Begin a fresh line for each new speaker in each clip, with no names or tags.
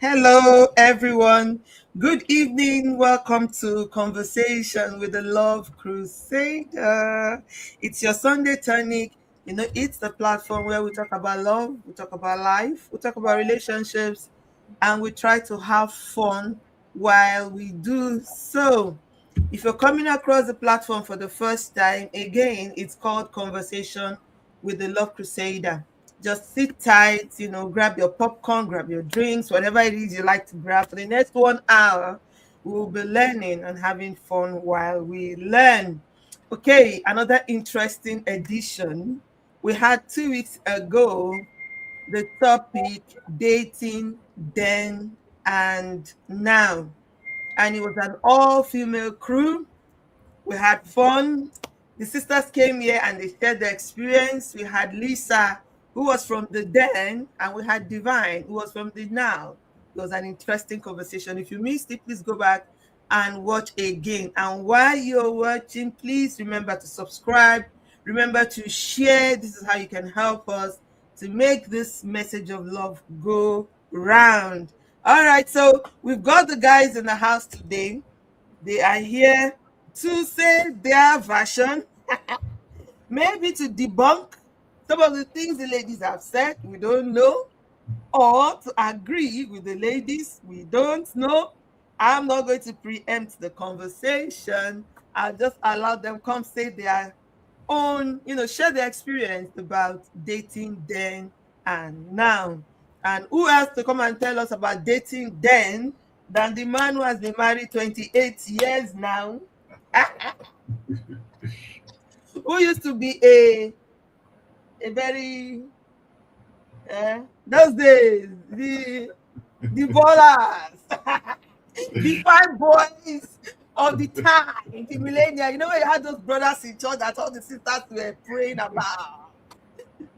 Hello, everyone. Good evening. Welcome to Conversation with the Love Crusader. It's your Sunday tonic. It's the platform where we talk about love, we talk about life, we talk about relationships, and we try to have fun while we do so. If you're coming across the platform for the first time, again, it's called Conversation with the Love Crusader. Just sit tight, grab your popcorn, grab your drinks, whatever it is you like to grab. For the next 1 hour, we'll be learning and having fun while we learn. Okay, another interesting edition. We had 2 weeks ago the topic dating then and now. And it was an all-female crew. We had fun. The sisters came here and they shared their experience. We had Lisa, who was from the then, and we had Divine, who was from the now. It was an interesting conversation. If you missed it, please go back and watch again. And while you're watching, please remember to subscribe. Remember to share. This is how you can help us to make this message of love go round. All right, so we've got the guys in the house today. They are here to say their version, maybe to debunk some of the things the ladies have said, we don't know, or to agree with the ladies, we don't know. I'm not going to preempt the conversation. I'll just allow them come say their own, share their experience about dating then and now. And who else to come and tell us about dating then than the man who has been married 28 years now? Who used to be a very those days, the ballers, the fine boys of the time, the millennial. You know when you had those brothers in church that all the sisters were praying about.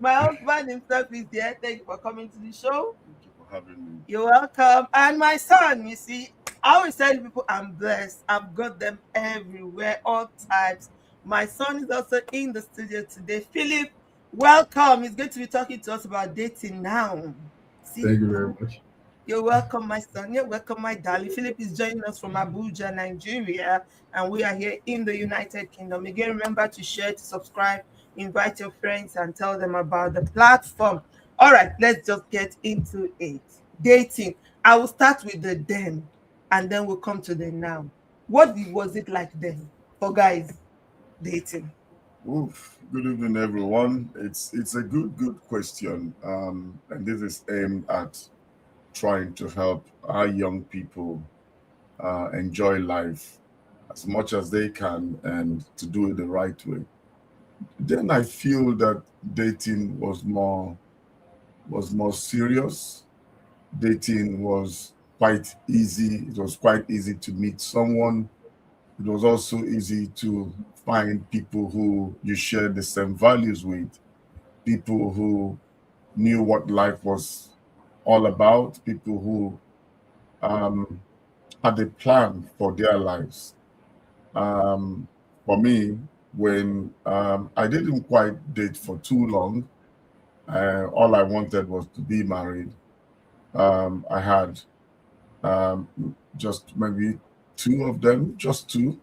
My husband himself is there. Thank you for coming to the show.
Thank you for having me.
You're welcome. And my son, you see, I always tell people I'm blessed. I've got them everywhere, all types. My son is also in the studio today. Philip, welcome. He's going to be talking to us about dating now. See?
Thank you very much.
You're welcome, my son. You're welcome, my darling. Philip is joining us from Abuja, Nigeria, and we are here in the United Kingdom. Again, remember to share, to subscribe, invite your friends, and tell them about the platform. All right, let's just get into it. Dating. I will start with the then, and then we'll come to the now. What was it like then for guys dating?
Oof. Good evening, everyone. It's a good question, and this is aimed at trying to help our young people enjoy life as much as they can and to do it the right way. Then I feel that dating was more serious. Dating was quite easy. It was quite easy to meet someone. It was also easy to find people who you shared the same values with, people who knew what life was all about, people who um, had a plan for their lives. For me, when I didn't quite date for too long, all I wanted was to be married. I had um, just maybe two of them, just two.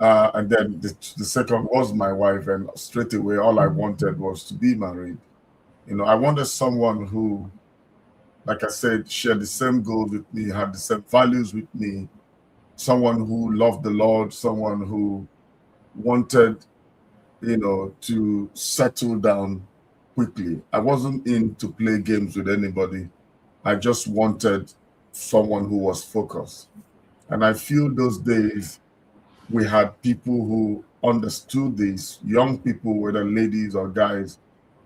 And then the second was my wife, and straight away, all I wanted was to be married. I wanted someone who, like I said, shared the same goals with me, had the same values with me, someone who loved the Lord, someone who wanted, to settle down quickly. I wasn't in to play games with anybody. I just wanted someone who was focused. And I feel those days we had people who understood this, young people, whether ladies or guys,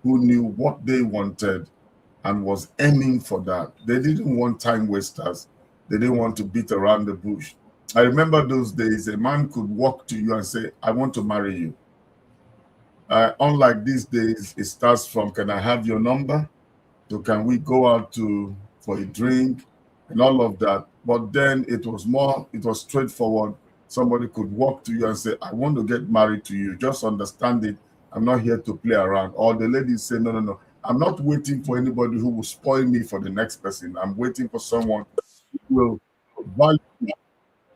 who knew what they wanted and was aiming for that. They didn't want time wasters. They didn't want to beat around the bush. I remember those days, a man could walk to you and say, I want to marry you. Unlike these days, it starts from, can I have your number? To can we go out to for a drink and all of that. But then it was straightforward. Somebody could walk to you and say, I want to get married to you. Just understand it. I'm not here to play around. Or the ladies say, no, no, no. I'm not waiting for anybody who will spoil me for the next person. I'm waiting for someone who will value me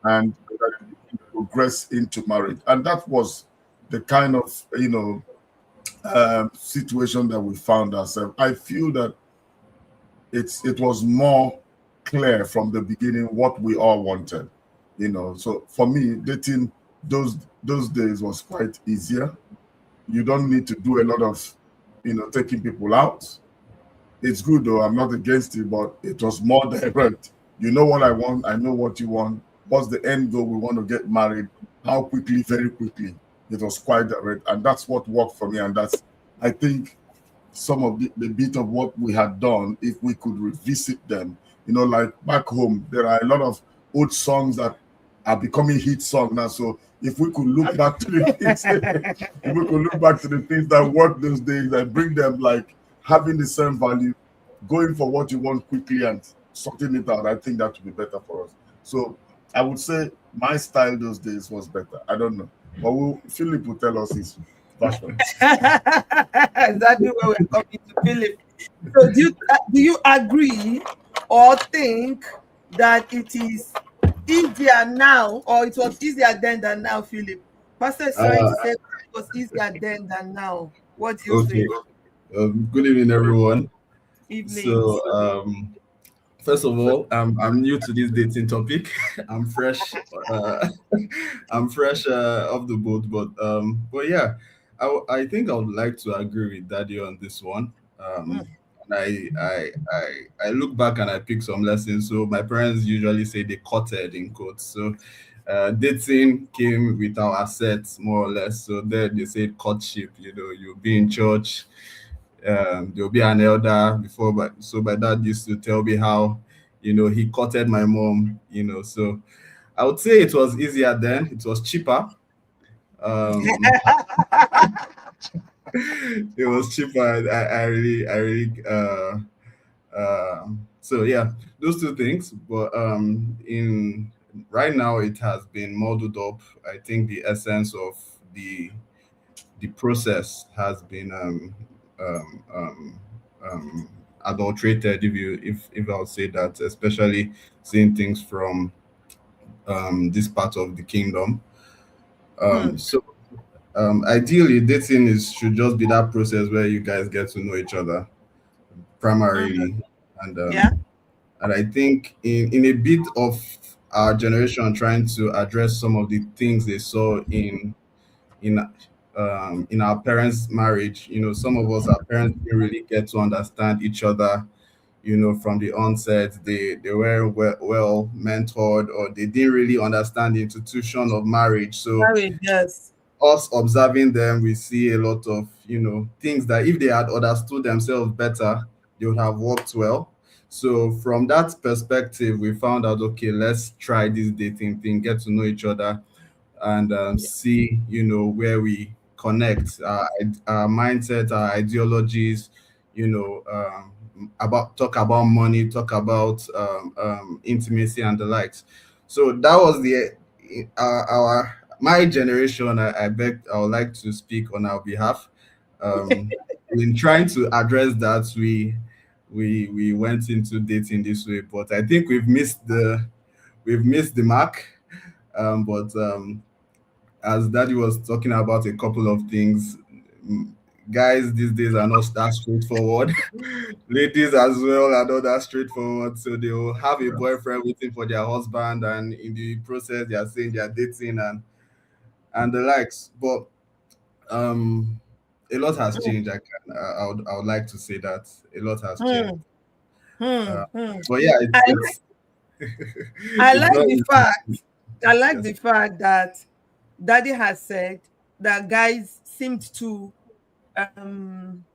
and that we can progress into marriage. And that was the kind of, situation that we found ourselves. I feel that it was more clear from the beginning what we all wanted. So for me, dating those days was quite easier. You don't need to do a lot of taking people out. It's good though, I'm not against it, but it was more direct. You know what I want, I know what you want. What's the end goal? We want to get married. How quickly? Very quickly. It was quite direct, and that's what worked for me. And that's, I think, some of the bit of what we had done, if we could revisit them, like back home, there are a lot of old songs that are becoming hit songs now. So if we could look back to the things, if we could look back to the things that worked those days and bring them, like having the same value, going for what you want quickly and sorting it out, I think that would be better for us. So I would say my style those days was better. I don't know, but Philip will tell us his version.
Exactly where we're coming to, Philip. So do you agree or think that it is easier now, or it was easier then than now, Philip? Pastor is trying to say it was easier then than now. What do you
Okay.
say?
Good evening, everyone.
Evening.
So, first of all, I'm new to this dating topic. I'm fresh. I'm fresh off the boat, but yeah, I think I would like to agree with Daddy on this one. And I look back and I pick some lessons. So my parents usually say they courted in quotes. So dating came with our assets more or less. So there they say courtship. You'll be in church. There'll be an elder before, but so my dad used to tell me how he courted my mom. So I would say it was easier then. It was cheaper. It was cheaper. I really so yeah, those two things. But in right now it has been modeled up. I think the essence of the process has been um, um, adulterated, if I'll say that, especially seeing things from this part of the kingdom. So ideally, dating should just be that process where you guys get to know each other primarily, and
Yeah.
and I think in a bit of our generation trying to address some of the things they saw in in our parents' marriage. Some of us, our parents didn't really get to understand each other. From the onset, they were well mentored, or they didn't really understand the institution of marriage. So
Marriage, yes.
us observing them, we see a lot of things that if they had understood themselves better, they would have worked well. So from that perspective, we found out, okay, let's try this dating thing, get to know each other, and see where we connect our mindset, our ideologies, about talk about money, talk about intimacy and the likes. So that was the our my generation. I would like to speak on our behalf. In trying to address that, we went into dating this way, but I think we've missed the mark. But as Daddy was talking about a couple of things, guys these days are not that straightforward. Ladies as well are not that straightforward. So they will have a boyfriend waiting for their husband, and in the process, they are saying they are dating and the likes. But a lot has changed. I would like to say that a lot has changed. But yeah,
I
it's
I
it's
like
not
the
easy.
fact I like
Yes.
the fact that Daddy has said that guys seemed to um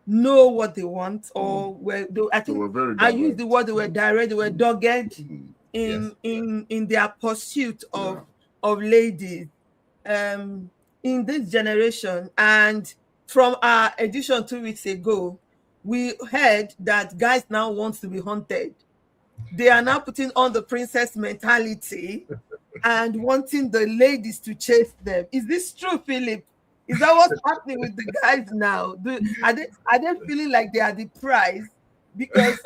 know what they want, or I
They
think
were very
I use the
direct.
word, they were direct, they were dogged
Yes.
in their pursuit
Yeah.
of ladies um in this generation. And from our edition 2 weeks ago, we heard that guys now want to be hunted. They are now putting on the princess mentality and wanting the ladies to chase them. Is this true, Philip? Is that what's happening with the guys now? Are they feeling like they are the prize? Because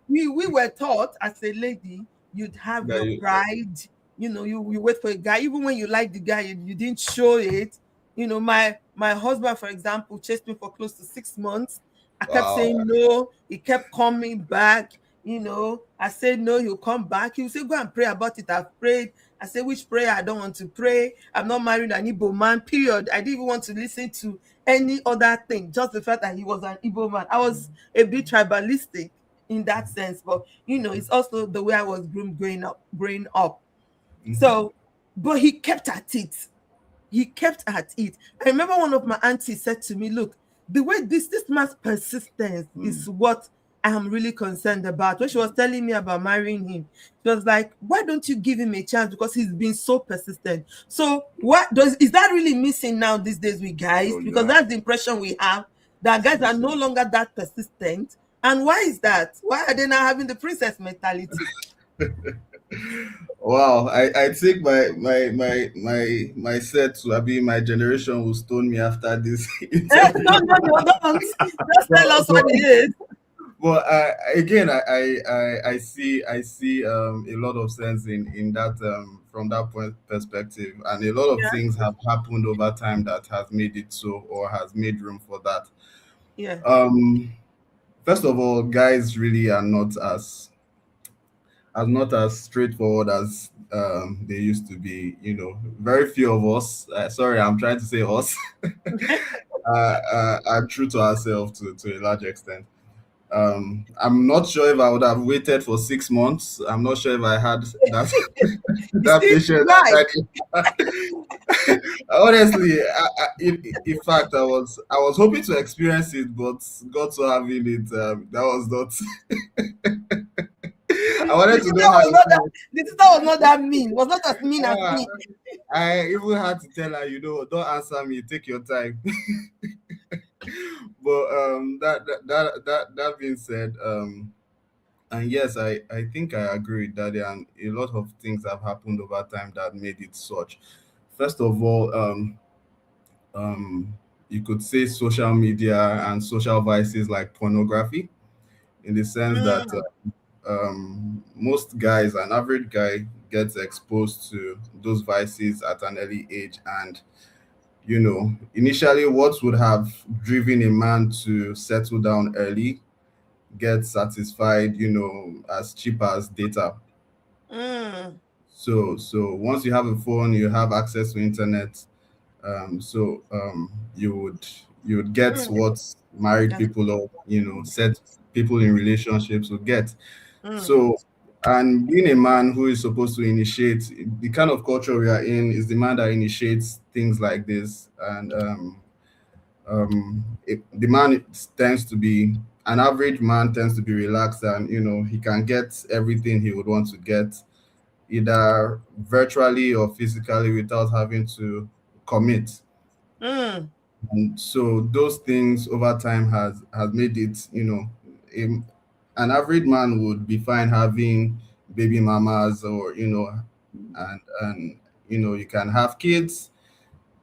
we were taught as a lady, you'd have
That
your
you,
pride. You wait for a guy, even when you like the guy, you didn't show it. My husband, for example, chased me for close to 6 months. I kept
wow.
saying no. He kept coming back. I said no, he'll come back. He'll say, go and pray about it. I've prayed. I said, which prayer? I don't want to pray. I'm not married an Igbo man, period. I didn't even want to listen to any other thing, just the fact that he was an Igbo man. I was a bit tribalistic in that sense, but it's also the way I was groomed growing up.
Mhm.
So, but he kept at it. He kept at it. I remember one of my aunties said to me, look, the way this man's persistence is what I am really concerned about. When she was telling me about marrying him, she was like, why don't you give him a chance? Because he's been so persistent. So is that really missing now these days with guys?
Oh
Because
yeah.
that's the impression we have, that guys are no longer that persistent. And why is that? Why are they now having the princess mentality?
Wow, I think my set to be my generation will stone me after this interview.
No, no, no, don't. Just tell
But,
us what it is.
but again, I see a lot of sense in that from that point perspective, and a lot of
Yeah,
things have happened over time that has made it so, or has made room for that.
yeah.
Um, First of all, guys really are not as straightforward as they used to be. Very few of us. Sorry, I'm trying to say us. Are true to ourselves to a large extent. I'm not sure if I would have waited for 6 months. I'm not sure if I had that
You
that
see,
patience
why?
that honestly, in fact, I was hoping to experience it, but God so having it, that was not. I
The
wanted to
sister
know how
was
it
not that.
feels.
The sister was not that mean. Was not as mean as
Ah,
me.
I even had to tell her, don't answer me, take your time. But that being said, and yes, I think I agree with that, and a lot of things have happened over time that made it such. First of all, um, you could say social media and social vices like pornography, in the sense that
Mm,
most guys, an average guy, gets exposed to those vices at an early age, and initially what would have driven a man to settle down early gets satisfied, as cheap as data.
mm,
So once you have a phone, you have access to internet. You would get
mm.
what married
That's
people, or set people in relationships would get.
mm,
So, and being a man who is supposed to initiate, the kind of culture we are in is the man that initiates things like this, and the man tends to be an average man, tends to be relaxed, and he can get everything he would want to get, either virtually or physically, without having to commit.
mm,
And so those things over time has made it, a, an average man would be fine having baby mamas, or and you can have kids.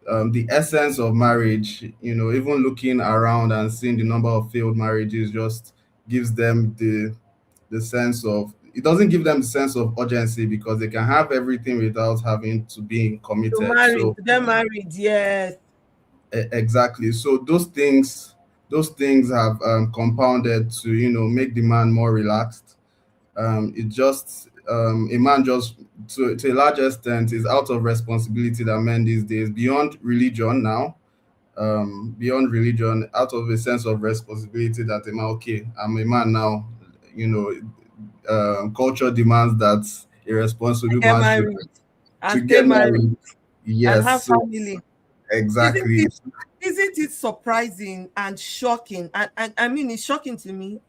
The essence of marriage, even looking around and seeing the number of failed marriages, just gives them the sense of, it doesn't give them the sense of urgency, because they can have everything without having to be committed. So
to get married, yes.
exactly. So those things have compounded to make the man more relaxed. It just A man, just to a large extent, is out of responsibility that men these days, beyond religion now, beyond religion, out of a sense of responsibility that a man, okay, I'm a man now, you know culture demands that a
I
responsible
get
man should
married
to
and stay
get
married.
married.
and
Yes,
have
so
family. Isn't
exactly.
it isn't it surprising and shocking? And I mean, it's shocking to me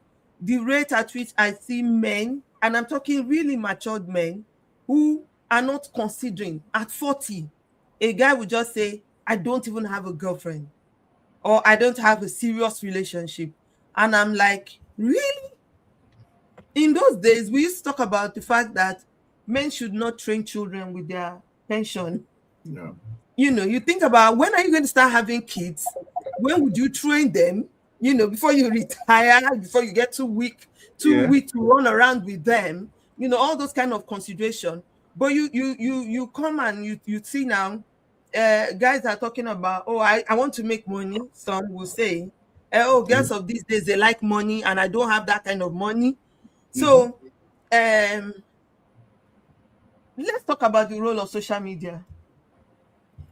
the rate at which I see men, and I'm talking really matured men, who are not considering at 40. A guy would just say, I don't even have a girlfriend, or I don't have a serious relationship. And I'm like, really? In those days, we used to talk about the fact that men should not train children with their pension.
Yeah.
You think about, when are you going to start having kids? When would you train them? Before you retire, before you get too
Yeah.
weak to run around with them. All those kind of consideration. But you come and you see now, guys are talking about, oh, I want to make money. Some will say, oh, girls of these days, they like money, and I don't have that kind of money.
Mhm.
So let's talk about the role of social media.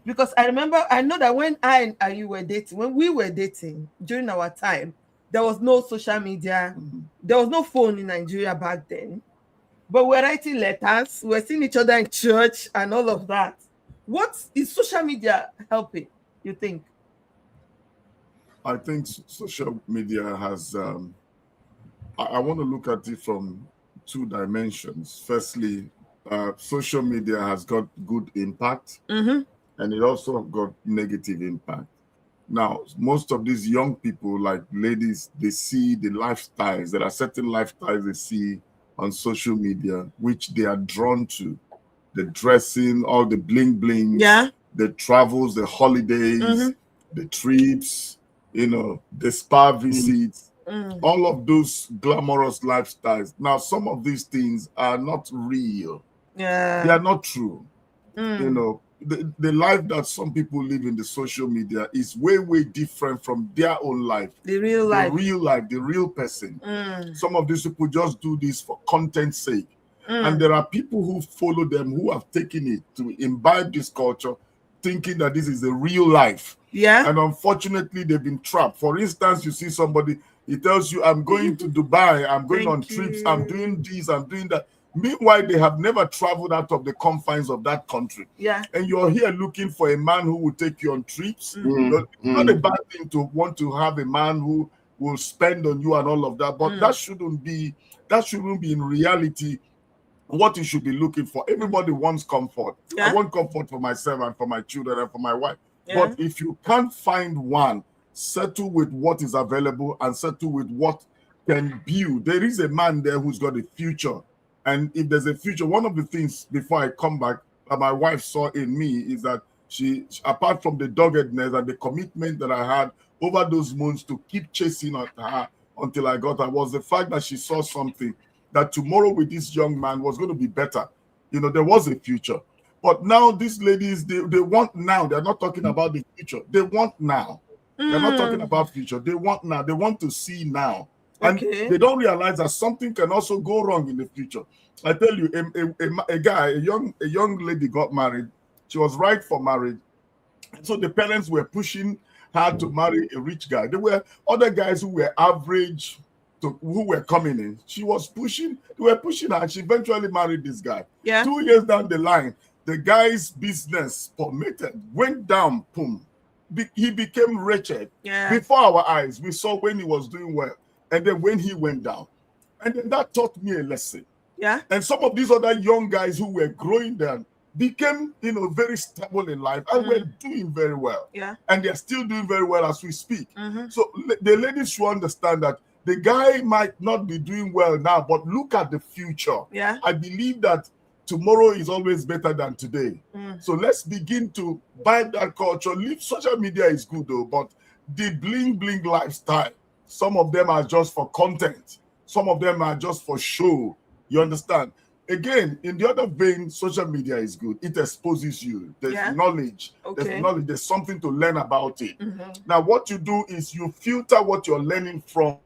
Because I know that when I and you were dating, when we were dating during our time, there was no social media, there was no phone in Nigeria back then. But we're writing letters, we're seeing each other in church and all of that. What is social media helping, you think?
I think social media has. I want to look at it from two dimensions. Firstly, social media has got good impact,
Mm-hmm.
and it also got negative impact. Now, most of these young people, like ladies, they see the lifestyles. There are certain lifestyles they see on social media, which they are drawn to. The dressing, all the bling blings,
Yeah.
the travels, the holidays,
Mm-hmm.
the trips, the spa visits,
Mm.
all of those glamorous lifestyles. Now, some of these things are not real. They
Yeah.
are not true.
Mm.
The life that some people live in the social media is way, way different from their own life.
The real
The
life.
real life, the real person.
Mm.
Some of these people just do this for content's sake. And
Mm.
there are people who follow them who have taken it to imbibe this culture, thinking that this is the real life.
Yeah.
And unfortunately, they've been trapped. For instance, you see somebody, he tells you, I'm going to Dubai, I'm going on
Thank
trips, I'm
you.
doing this, I'm doing that. Meanwhile, they have never traveled out of the confines of that country.
Yeah.
And you're here looking for a man who will take you on trips.
Mm,
It's not a bad thing to want to have a man who will spend on you and all of that, but that shouldn't be in reality what you should be looking for. Everybody wants comfort. I
Yeah.
want comfort for myself and for my children and for my wife.
Yeah.
But if you can't find one, settle with what is available and settle with what can build. There is a man there who's got a future. And if there's a future, one of the things before I come back that my wife saw in me is that she, apart from the doggedness and the commitment that I had over those months to keep chasing at her until I got her, was the fact that she saw something that tomorrow with this young man was going to be better. There was a future. But now these ladies, they want now. They're not talking about the future. They want now. They're not talking about future. They want now. They want to see now. And they don't realize that something can also go wrong in the future. I tell you, a young lady got married. She was right for marriage. So the parents were pushing her to marry a rich guy. There were other guys who were average, who were coming in. They were pushing her, and she eventually married this guy.
Yeah.
2 years down the line, the guy's business went down, boom. He became wretched.
Yeah.
Before our eyes, we saw when he was doing well, and then when he went down. And then that taught me a lesson.
Yeah.
And some of these other young guys who were growing then became, very stable in life and were doing very well.
Yeah.
And they're still doing very well as we speak.
Mm-hmm.
So the ladies should understand that the guy might not be doing well now, but look at the future.
Yeah.
I believe that tomorrow is always better than today. So let's begin to buy that culture. Social media is good though, but the bling bling lifestyle, some of them are just for content. Some of them are just for show. You understand? Again, in the other vein, social media is good. It exposes you. There's knowledge.
Okay.
There's something to learn about it. Now, what you do is you filter what you're learning from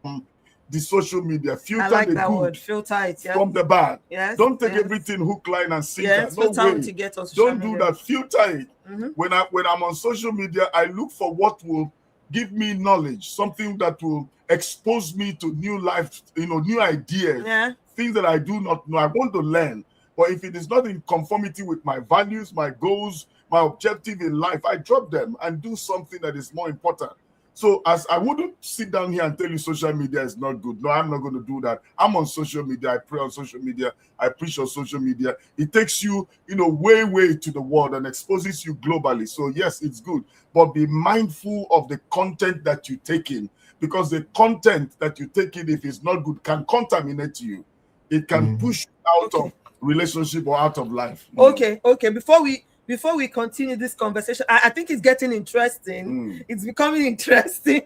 the social media. Filter
I like
the
that
good
word. Filter it. Yeah.
from the bad.
Yes.
Don't take
yes.
everything hook, line, and sinker.
Yes.
No
Filter
way.
what you get on social
Don't do
media.
that. Filter it. When I'm on social media, I look for what will give me knowledge, something that will expose me to new life, new ideas, things that I do not know. I want to learn. But if it is not in conformity with my values, my goals, my objective in life, I drop them and do something that is more important. So as I wouldn't sit down here and tell you social media is not good. No, I'm not going to do that. I'm on social media. I pray on social media. I preach on social media. It takes you, way, way to the world and exposes you globally. So yes, it's good. But be mindful of the content that you take in, because the content that you take in, if it's not good, can contaminate you. It can push you out of relationship or out of life.
Okay. Before we continue this conversation, I think it's getting interesting. It's becoming interesting.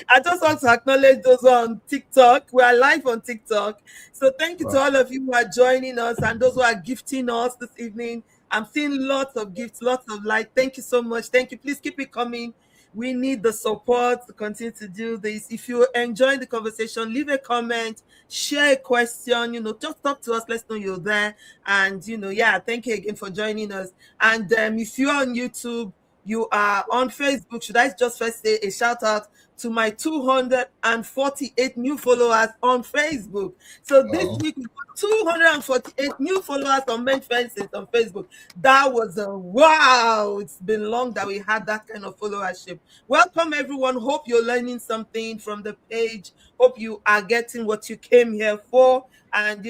I just want to acknowledge those on TikTok. We are live on TikTok. So thank you to all of you who are joining us and those who are gifting us this evening. I'm seeing lots of gifts, lots of light. Thank you so much. Thank you. Please keep it coming. We need the support to continue to do this. If you enjoy the conversation, leave a comment, share a question, just talk to us. Let's know you're there. And, thank you again for joining us. And if you're on YouTube, you are on Facebook, should I just first say a shout out to my 248 new followers on Facebook. So this week we got 248 new followers on Men Fences on Facebook. That was a wow. It's been long that we had that kind of followership. Welcome everyone. Hope you're learning something from the page. Hope you are getting what you came here for. And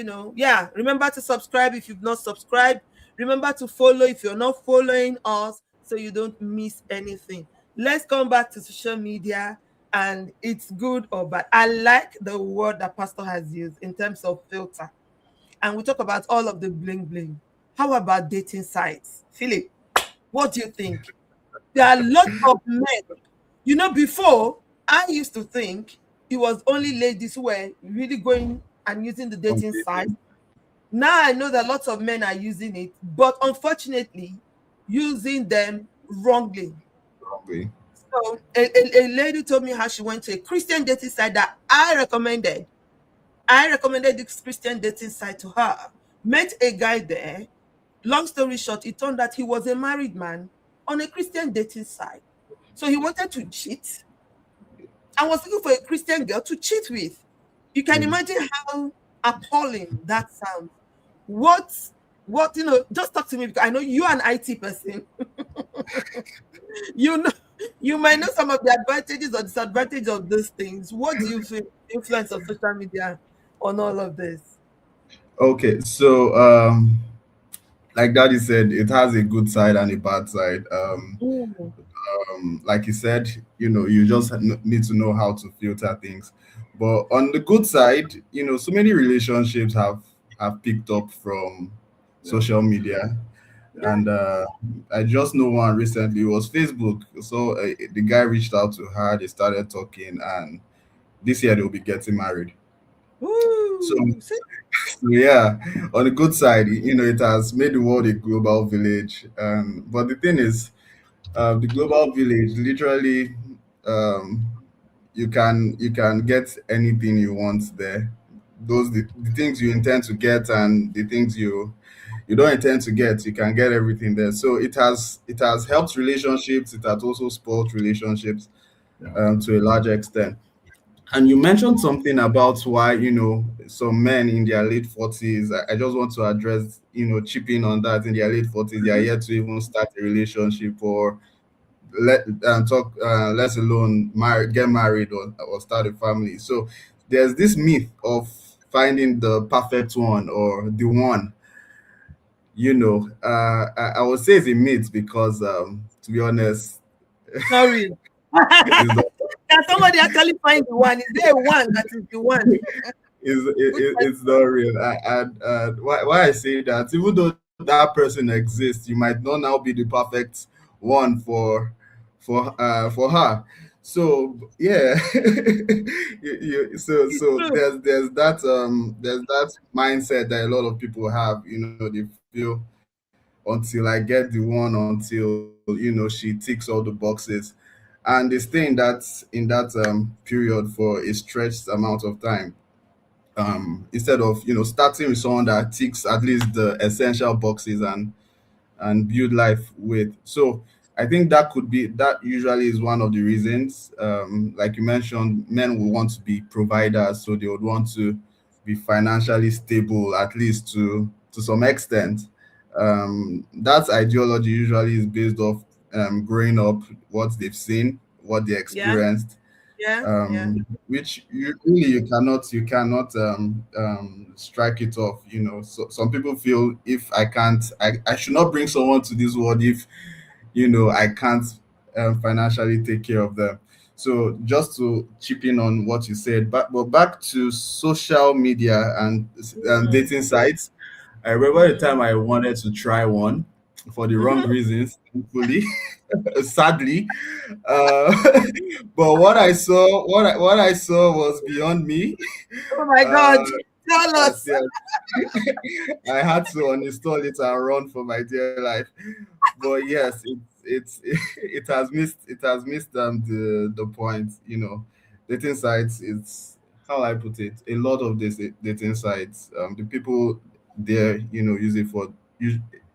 remember to subscribe if you've not subscribed. Remember to follow if you're not following us, so you don't miss anything. Let's come back to social media, and it's good or bad. I like the word that Pastor has used in terms of filter. And we talk about all of the bling bling. How about dating sites? Philip, what do you think? There are lots of men. Before, I used to think it was only ladies who were really going and using the dating site. Now I know that lots of men are using it, but unfortunately, using them wrongly. So a lady told me how she went to a Christian dating site that I recommended. I recommended this Christian dating site to her. Met a guy there. Long story short, it turned out he was a married man on a Christian dating site. So he wanted to cheat and was looking for a Christian girl to cheat with. You can imagine how appalling that sounds. What, just talk to me, because I know you're an IT person. You might know some of the advantages or disadvantages of those things. What do you feel influence of social media on all of this?
Okay, so like Daddy said, it has a good side and a bad side. Like he said, you just need to know how to filter things. But on the good side, so many relationships have picked up from social media. And I just know one recently. It was Facebook. So the guy reached out to her. They started talking, and this year they'll be getting married. So yeah, on the good side, it has made the world a global village. But the thing is, the global village, literally, you can get anything you want there. Those the things you intend to get and the things you don't intend to get, you can get everything there. So it has helped relationships. It has also spoiled relationships to a large extent. And you mentioned something about why some men in their late 40s. I just want to address chipping on that. In their late 40s, they are yet to even start a relationship or let alone get married or start a family. So there's this myth of finding the perfect one or the one. I would say it's a myth because to be honest,
Sorry. Can somebody actually find the one? Is there one that is the one?
It's not real. And why I say that, even though that person exists, you might not now be the perfect one for her. So yeah, so there's that mindset that a lot of people have. They feel until I get the one, until she ticks all the boxes, and they stay in that period for a stretched amount of time. Instead of starting with someone that ticks at least the essential boxes and build life with. So I think that usually is one of the reasons. Like you mentioned, men will want to be providers, so they would want to be financially stable, at least to some extent. that ideology usually is based off growing up, what they've seen, what they
Yeah,
experienced,
yeah.
which you cannot strike it off. So some people feel, if I should not bring someone to this world if I can't financially take care of them. So just to chip in on what you said, but back to social media and
Mm,
dating sites. I remember the time
mm.
I wanted to try one for the wrong reasons, thankfully, sadly. Uh, but what I saw was beyond me.
Oh my
Uh,
God, tell
yes,
us.
yes. I had to uninstall it and run for my dear life. But yes, it's it has missed the point. Dating sites. It's how I put it. A lot of these dating sites, the people there, use it for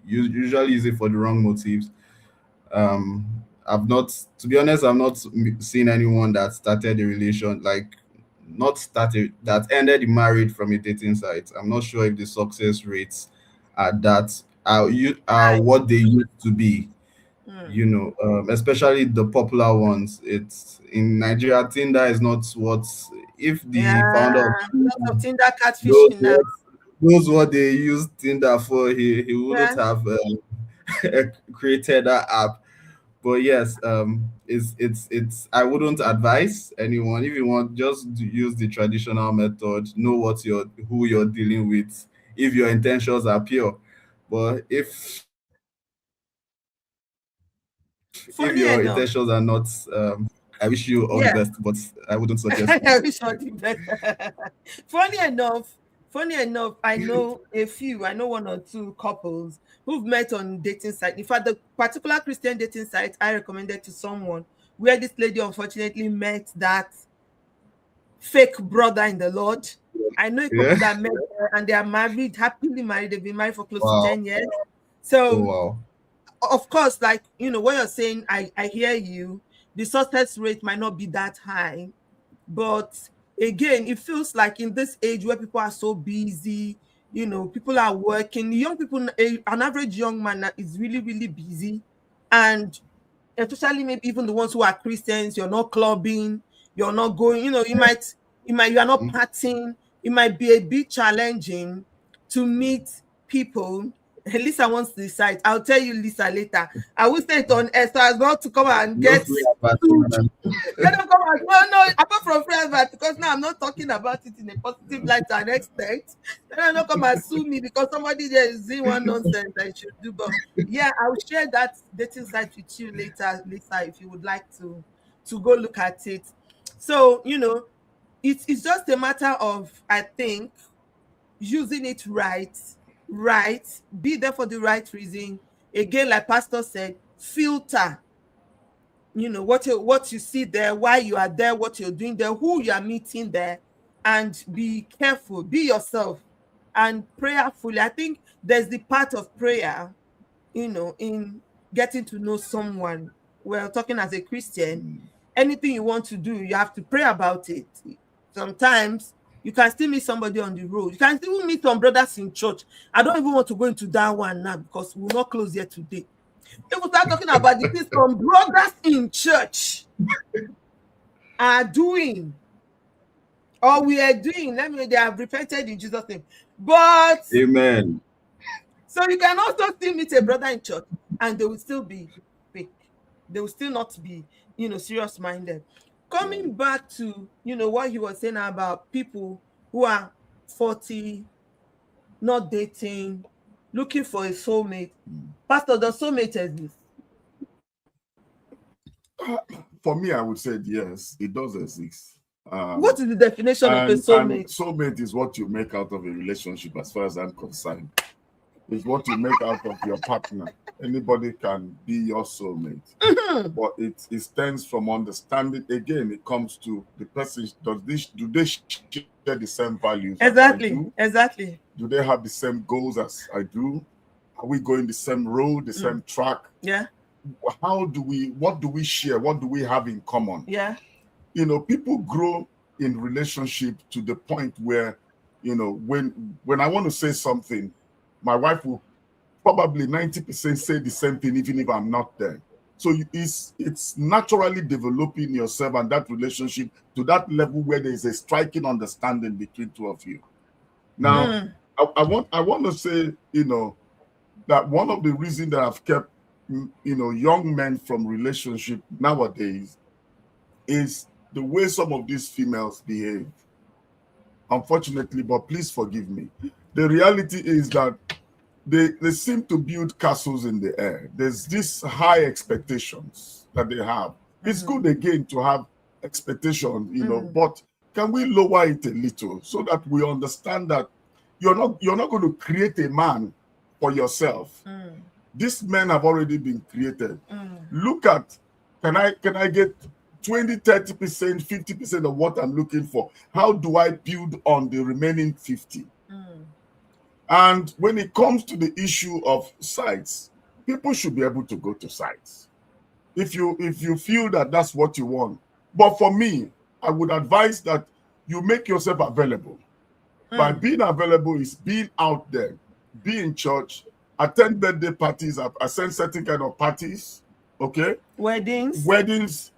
usually use it for the wrong motives. I've not, to be honest, I've not seen anyone that started a relation, like, not started, that ended married from a dating site. I'm not sure if the success rates are
Right.
what they used to be.
Mm.
Especially the popular ones. It's in Nigeria. Tinder is not what, if the
Yeah,
founder of
lots of
Tinder
Tinder
knows
catfishing now.
what they use Tinder for, he wouldn't
Yeah,
have created that app. But yes, it's I wouldn't advise anyone. If you want, just use the traditional method. Know who you're dealing with, if your intentions are pure. But if
funny
your
enough.
intentions are not, I wish you all the
Yeah,
best, but I wouldn't suggest it.
I wish I did better. funny enough, funny enough, I know one or two couples who've met on dating site. In fact, the particular Christian dating site I recommended to someone, where this lady unfortunately met that fake brother in the Lord. I know a couple
Yeah.
that met there and they are married, happily married. They've been married for close to
Wow.
10 years.
Oh
So,
wow.
of course, like, what you're saying, I hear you. The success rate might not be that high, but again, it feels like in this age where people are so busy, people are working, young people, an average young man is really, really busy. And especially maybe even the ones who are Christians, you're not clubbing, you're not going, you are not
Mm.
partying. It might be a bit challenging to meet people. Lisa wants the site. I'll tell you Lisa later. I will say it on air so as not to come and
No
get
free
sued.
advertisement.
Let them come and, well, no, apart from friends, but because now I'm not talking about it in a positive light to an extent. Let them not come and sue me because somebody there is doing one nonsense I should do. But yeah, I'll share that dating site with you later, Lisa, if you would like to go look at it. So, it's just a matter of, I think, using it right, be there for the right reason. Again, like Pastor said, filter, what you see there, why you are there, what you're doing there, who you are meeting there, and be careful, be yourself, and prayerfully. I think there's the part of prayer, in getting to know someone. Well, talking as a Christian, anything you want to do, you have to pray about it. Sometimes you can still meet somebody on the road. You can still meet some brothers in church. I don't even want to go into that one now because we'll not close here today. If we start talking about the things some brothers in church are doing, or we are doing, let me, they have repented in Jesus' name. But
Amen.
so you can also still meet a brother in church and they will still be fake. They will still not be, serious minded. Coming back to, what he was saying about people who are 40, not dating, looking for a soulmate. Pastor, does soulmate exist?
For me, I would say yes, it does exist.
What is the definition of a
And
soulmate?
soulmate is what you make out of a relationship, as far as I'm concerned. It's what you make out of your partner. Anybody can be your soulmate. But it stems from understanding. Again, it comes to the person. Do they share the same values as I do?
Exactly.
Do they have the same goals as I do? Are we going the same road, the same track?
Yeah.
What do we share? What do we have in common?
Yeah.
People grow in relationship to the point where, when I want to say something, my wife will probably 90% say the same thing, even if I'm not there. So it's naturally developing yourself and that relationship to that level where there is a striking understanding between two of you. Now, I want to say, that one of the reasons that I've kept, young men from relationship nowadays is the way some of these females behave. Unfortunately, but please forgive me. The reality is that they seem to build castles in the air. There's this high expectations that they have. It's good again to have expectation, but can we lower it a little so that we understand that you're not going to create a man for yourself. These men have already been created. Look at, can I get 20, 30%, 50% of what I'm looking for? How do I build on the remaining 50? And when it comes to the issue of sites, people should be able to go to sites if you feel that that's what you want. But for me, I would advise that you make yourself available. By being available is being out there, be in church, attend birthday parties, attend certain kind of parties, okay?
Weddings,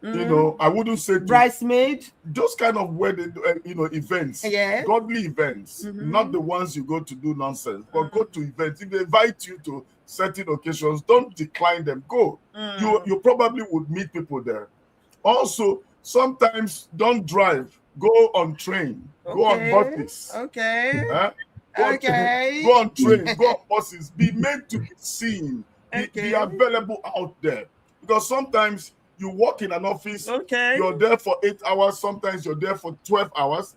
I wouldn't say
bridesmaid,
those kind of wedding, events, godly events, not the ones you go to do nonsense, but go to events. If they invite you to certain occasions, don't decline them. Go. You probably would meet people there. Also, sometimes don't drive. Go on train. Go on buses.
Okay.
Go on train. Go on buses. Be made to be seen. Be available out there. Because sometimes you work in an office, you're there for 8 hours, sometimes you're there for 12 hours.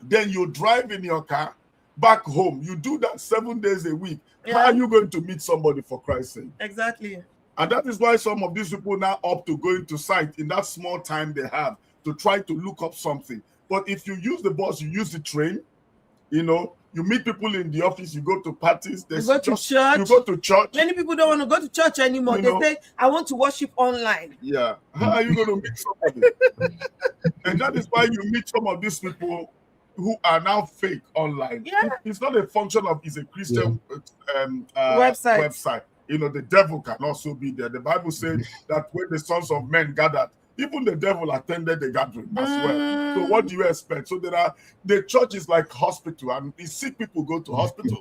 Then you drive in your car back home. You do that 7 days a week. How are you going to meet somebody, for Christ's sake?
Exactly.
And that is why some of these people now opt to go into site in that small time they have to try to look up something. But if you use the bus, you use the train, you meet people in the office, you go to parties,
you go to church. Many people don't want to go to church anymore. They say, I want to worship online.
Yeah. How are you going to meet somebody? And that is why you meet some of these people who are now fake online.
Yeah.
It's not a function of it's a Christian
website.
The devil can also be there. The Bible says that when the sons of men gathered, even the devil attended the gathering as well. So what do you expect? So the church is like hospital, and the sick people go to hospital.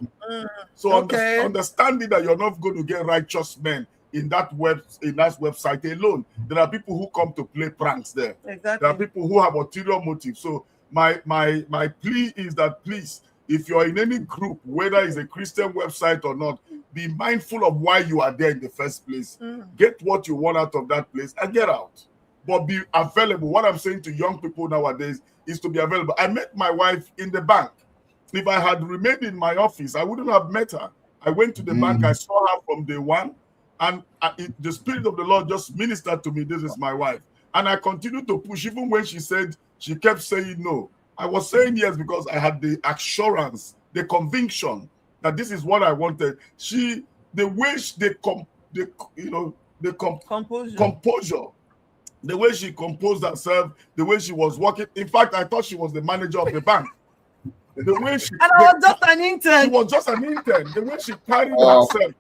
So understanding that you're not going to get righteous men in that website alone. There are people who come to play pranks there.
Exactly.
There are people who have ulterior motives. So my plea is that please, if you're in any group, whether it's a Christian website or not, be mindful of why you are there in the first place. Get what you want out of that place and get out. But be available. What I'm saying to young people nowadays is to be available. I met my wife in the bank. If I had remained in my office, I wouldn't have met her. I went to the bank. I saw her from day one. And the Spirit of the Lord just ministered to me. This is my wife. And I continued to push. Even when she kept saying no. I was saying yes because I had the assurance, the conviction that this is what I wanted. Composure. The way she composed herself, the way she was working. In fact, I thought she was the manager of the bank. The way
I was just an intern.
She was just an intern. The way she carried herself.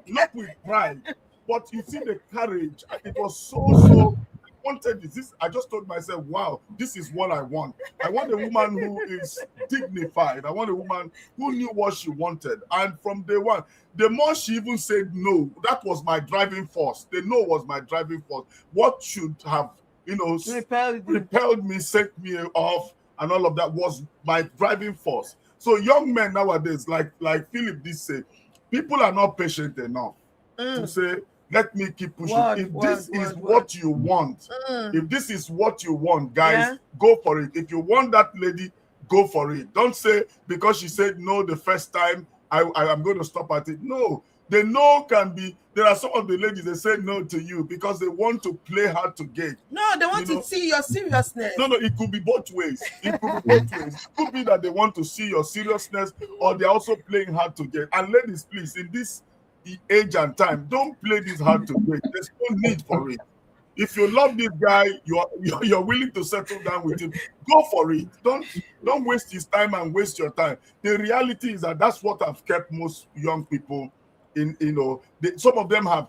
Not with pride. But you see the courage. It was so wanted this. I just told myself, wow, this is what I want. I want a woman who is dignified. I want a woman who knew what she wanted. And from day one, the more she even said no, that was my driving force. The no was my driving force. What should have, repelled me, set me off, and all of that was my driving force. So young men nowadays, like Philip did say, people are not patient enough to say, let me keep pushing. If this is what you want, guys, go for it. If you want that lady, go for it. Don't say because she said no the first time, I'm going to stop at it. No, the no can be. There are some of the ladies that say no to you because they want to play hard to get.
No, they want to see your seriousness.
No, it could be both ways. It could be that they want to see your seriousness, or they're also playing hard to get. And ladies, please, in this age and time, don't play this hard to get. There's no need for it. If you love this guy, you're willing to settle down with him. Go for it. Don't waste his time and waste your time. The reality is that that's what have kept most young people in. Some of them have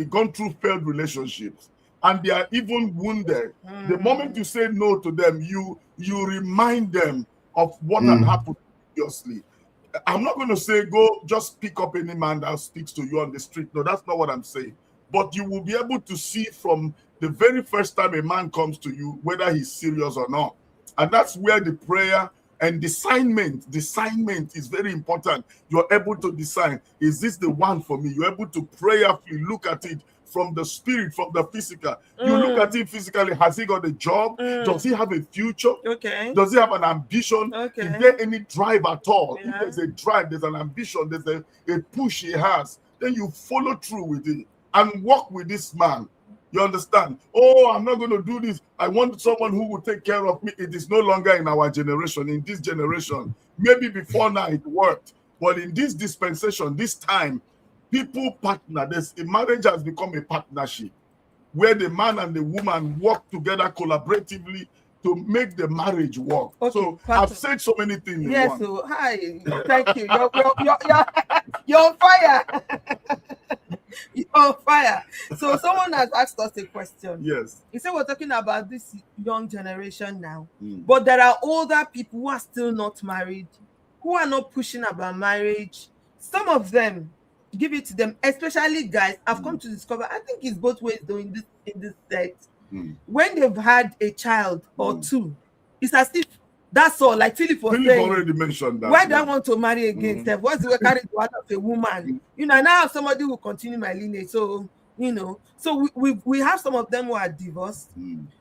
gone through failed relationships, and they are even wounded. The moment you say no to them, you remind them of what had happened previously. I'm not going to say go just pick up any man that speaks to you on the street. No, that's not what I'm saying. But you will be able to see from the very first time a man comes to you whether he's serious or not. And that's where the prayer and discernment is very important. You're able to discern, is this the one for me? You're able to prayerfully look at it from the spirit, from the physical. You look at it physically. Has he got a job? Does he have a future?
Okay.
Does he have an ambition?
Okay.
Is there any drive at all?
Yeah.
If there's a drive, there's an ambition, there's a push he has, then you follow through with it and work with this man. You understand? Oh, I'm not going to do this. I want someone who will take care of me. It is no longer in our generation, in this generation. Maybe before now it worked. But in this dispensation, this time, people partner. Marriage has become a partnership where the man and the woman work together collaboratively to make the marriage work. Okay, so I've said so many things.
Yes, so hi. Thank you. You're on fire. You're on fire. So someone has asked us a question.
Yes.
He said we're talking about this young generation now, but there are older people who are still not married, who are not pushing about marriage. Some of them, give it to them, especially guys. I've come to discover, I think it's both ways though in this set. When they've had a child or two, it's as if that's all. Like Philip was saying,
already mentioned that.
Why do I want to marry again? What's the way carry the heart of a woman? Now somebody will continue my lineage. So so we have some of them who are divorced.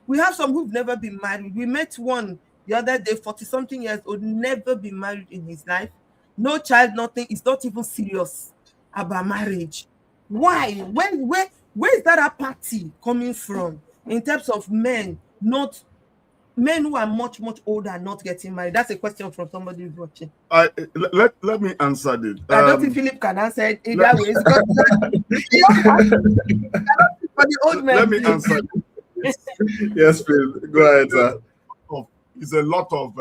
We have some who've never been married. We met one the other day, 40-something years old, never been married in his life, no child, nothing. He's not even serious about marriage. Why? Where is that apathy coming from in terms of men who are much older and not getting married? That's a question from somebody who's watching.
Let me answer it.
I don't think Philip can answer it either way.
Let me answer it.
Yes, please. Go ahead, sir.
It's a lot of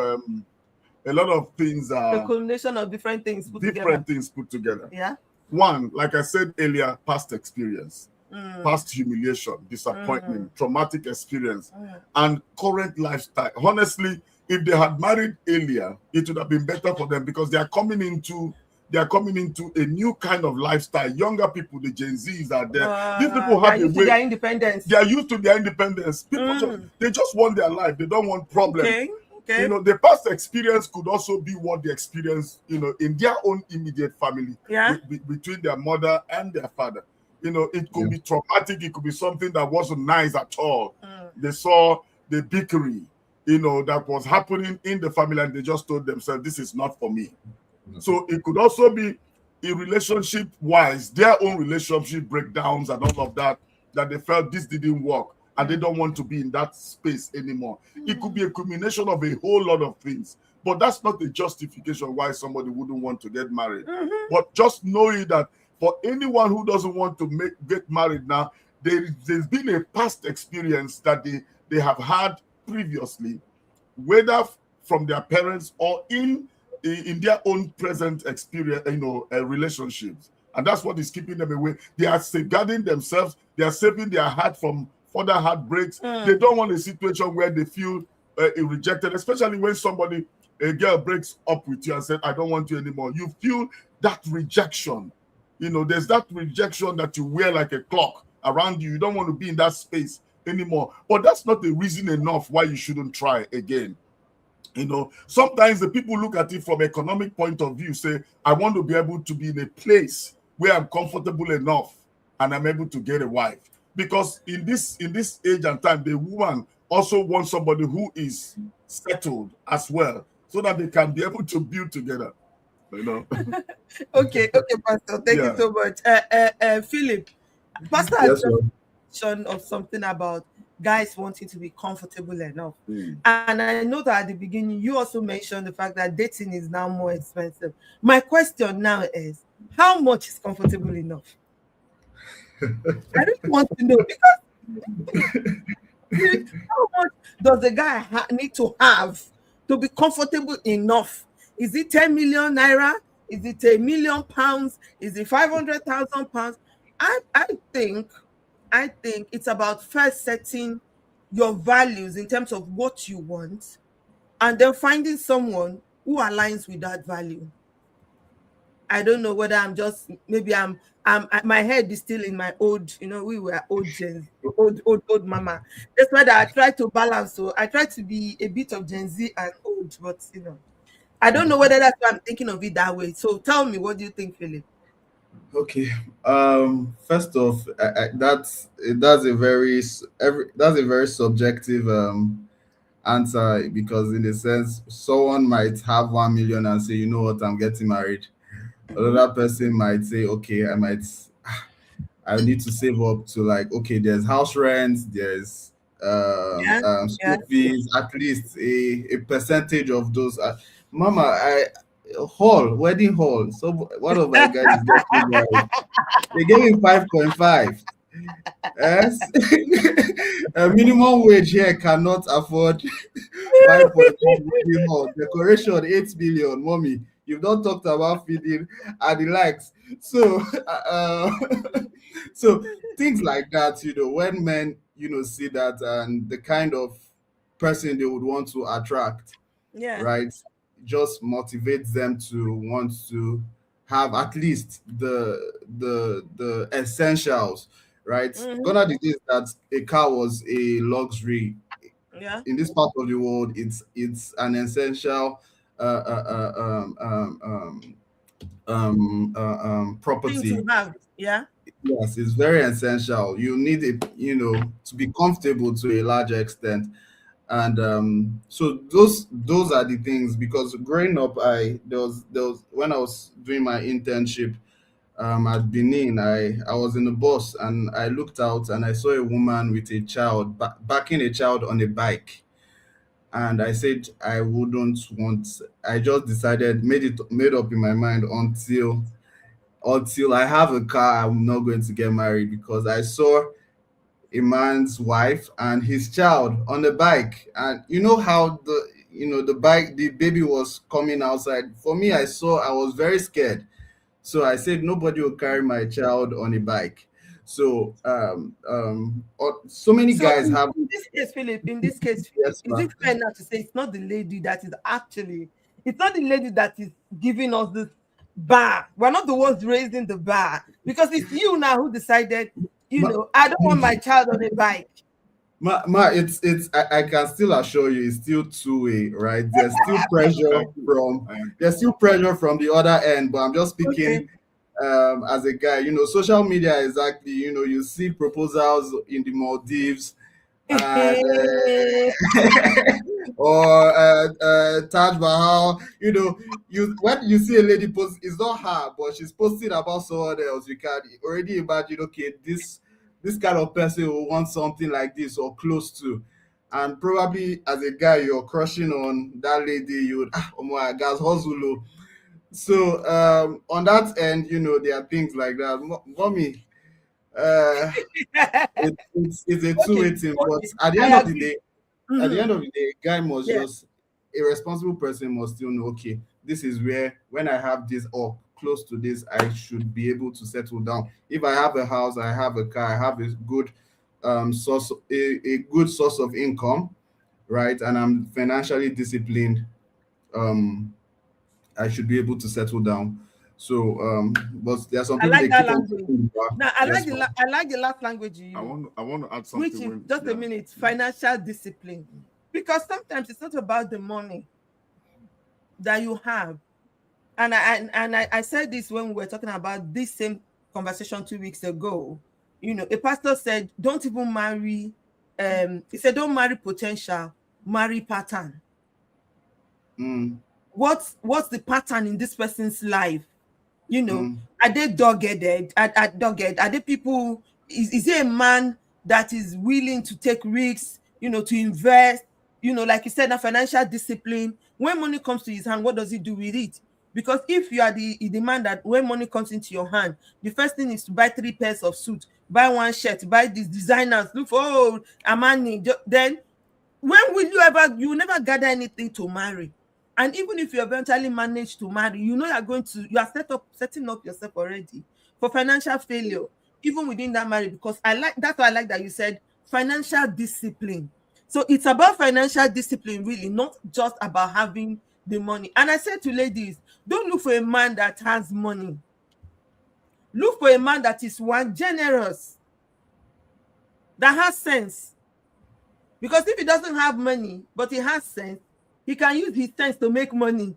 things.
A combination of different things put
together.
Yeah.
One, like I said earlier, past experience. Past humiliation, disappointment, traumatic experience, and current lifestyle. Honestly, if they had married earlier, it would have been better for them because they are coming into a new kind of lifestyle. Younger people, the Gen Zs are there. These people have a way.
Their independence.
They are used to their independence. People they just want their life. They don't want problems.
Okay.
The past experience could also be what they experience, in their own immediate family, between their mother and their father. It could be traumatic. It could be something that wasn't nice at all. They saw the bickering, that was happening in the family, and they just told themselves, this is not for me. So it could also be in relationship-wise, their own relationship breakdowns and all of that they felt this didn't work, and they don't want to be in that space anymore. It could be a combination of a whole lot of things. But that's not a justification why somebody wouldn't want to get married. But just knowing that for anyone who doesn't want to get married now, there's been a past experience that they have had previously, whether from their parents or in their own present experience, relationships. And that's what is keeping them away. They are safeguarding themselves. They are saving their heart from further heartbreaks. They don't want a situation where they feel rejected, especially when a girl breaks up with you and said, I don't want you anymore. You feel that rejection. There's that rejection that you wear like a clock around you. You don't want to be in that space anymore. But that's not a reason enough why you shouldn't try again. Sometimes the people look at it from an economic point of view, say, I want to be able to be in a place where I'm comfortable enough and I'm able to get a wife. Because in this age and time, the woman also wants somebody who is settled as well, so that they can be able to build together.
Okay, Pastor. Thank you so much. Philip, Pastor has just mentioned of something about guys wanting to be comfortable enough. And I know that at the beginning, you also mentioned the fact that dating is now more expensive. My question now is, how much is comfortable enough? I really want to know, because How much does the guy need to have to be comfortable enough? Is it 10 million naira? Is it £1 million? Is it 500,000 pounds? I think it's about first setting your values in terms of what you want, and then finding someone who aligns with that value. I don't know whether I'm just, maybe my head is still in my old, we were old Gen, old mama. That's why that I try to balance. So I try to be a bit of Gen Z and old, but I don't know whether that's why I'm thinking of it that way. So tell me, what do you think, Philip?
Okay. First off, that's a that's a very subjective answer, because in a sense, someone might have 1 million and say, you know what, I'm getting married. Another person might say, okay, I need to save up to, like, okay, there's house rent, there's
Yeah, yeah.
school fees, at least a percentage of those. Mama, wedding hall. So one of my guys is getting married. They gave him 5.5. Yes. A minimum wage here cannot afford 5.5 wedding hall. Decoration 8 million. Mommy, you've not talked about feeding and the likes. So so things like that, when men, see that, and the kind of person they would want to attract,
Yeah.
right, just motivates them to want to have at least the essentials, right?
Mhm.
Gonna the days that a car was a luxury.
Yeah.
In this part of the world, it's an essential uh, uh, uh, um, um, um,
Thing
property.
to have. Yeah.
Yes, it's very essential. You need it, to be comfortable to a large extent. And so those are the things, because growing up, there was when I was doing my internship at Benin, I was in the bus and I looked out and I saw a woman with a child, backing a child on a bike. And I said I wouldn't want. I just made up in my mind, until I have a car, I'm not going to get married, because I saw a man's wife and his child on the bike, and you know how the baby was coming outside. For me, I was very scared. So I said nobody will carry my child on a bike. So so many
So
guys
in,
have.
in this case, Philip,
Yes,
is
ma.
it fair now to say it's not the lady that is giving us this bar? We're not the ones raising the bar, because it's you now who decided,
Ma,
I don't want my child on a bike.
I can still assure you, it's still two-way, right?
Thank you. Thank you.
There's still pressure from the other end, but I'm just
Okay.
speaking as a guy. Social media, exactly. You see proposals in the Maldives, and or Taj Mahal. When you see a lady post, it's not her, but she's posting about someone else. You can already imagine, okay, this kind of person will want something like this or close to. And probably as a guy, you're crushing on that lady, you would, oh my gas hustle. So on that end, there are things like that. Mommy, uh, it's a two-way
Okay.
thing. But
Okay.
at the end
I
of the
agree.
day,
Mhm.
a guy must
Yeah.
just, a responsible person must still know, okay, this is where, when I have this or close to this, I should be able to settle down. If I have a house, I have a car, I have a good a good source of income, right? And I'm financially disciplined, um, I should be able to settle down. So but there are some
I
people,
like
they
that
keep on
language.
pushing the bar.
Now,
Yes, ma'am.
I like the last language you
I
use,
want I want to add
which
something
is,
when
just a
yeah.
minute, financial discipline. Because sometimes it's not about the money that you have. And I said this when we were talking about this same conversation 2 weeks ago. A pastor said, don't even marry, he said, don't marry potential, marry pattern.
Mm,
What's the pattern in this person's life?
mm,
Are they dogged? Are dogged? Are they people? Is he a man that is willing to take risks? To invest. Like you said, a financial discipline. When money comes to his hand, what does he do with it? Because if you are the man that when money comes into your hand, the first thing is to buy 3 pairs of suit. buy one shirt, buy these designers, look for Armani. Then when will you never gather anything to marry? And even if you eventually manage to marry, you know you are setting up yourself already for financial failure, even within that marriage. Because that's why I like that you said financial discipline. So it's about financial discipline, really, not just about having the money. And I said to ladies, don't look for a man that has money. Look for a man that is generous, that has sense. Because if he doesn't have money, but he has sense, he can use his sense to make money.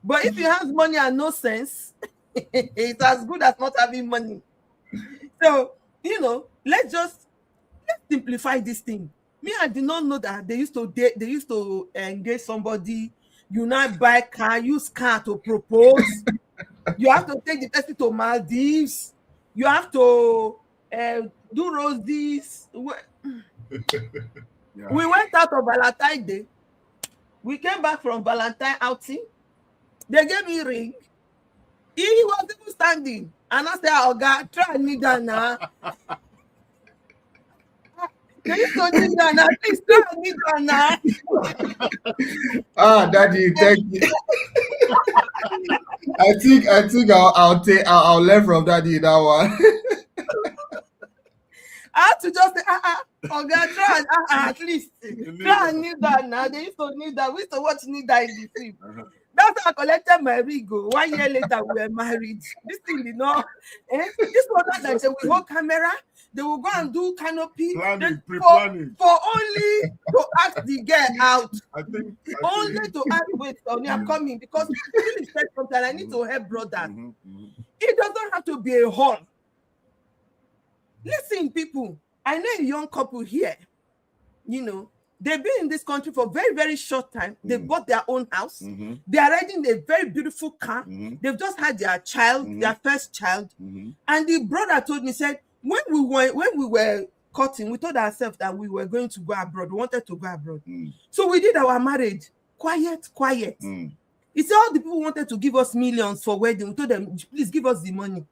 But if he has money and no sense, it's as good as not having money. So, let's simplify this thing. Me, I did not know that they used to engage somebody. You now buy car, use car to propose. You have to take the person to Maldives. You have to do roses.
Yeah.
We went out on Valentine's Day. We came back from Valentine outing. They gave me ring. He was even standing. And I said, oh God, try and need that now. Can you go need that now? Please try and need that now.
Daddy, thank you. I think I'll learn from Daddy that one.
I have to just say, oh God, try and at least try and need that now. They used to need that. We used to watch need that in the film. That's how I collected my ring. 1 year later, we were married. This thing, this was not like we hold camera. They will go and do canopy
Pre-planning.
For only to ask the girl out.
I think
Only to ask, wait, Tony, I'm coming because Philip said something. I need to help brothers. It doesn't have to be a hall. Listen, people, I know a young couple here, they've been in this country for a very, very short time. They bought their own house. They are riding a very beautiful car. They've just had their child, their first child. And the brother told me, said, when we were cutting, we told ourselves that we were going to go abroad. We wanted to go abroad. So we did our marriage. Quiet. He said all the people wanted to give us millions for wedding. We told them, please give us the money.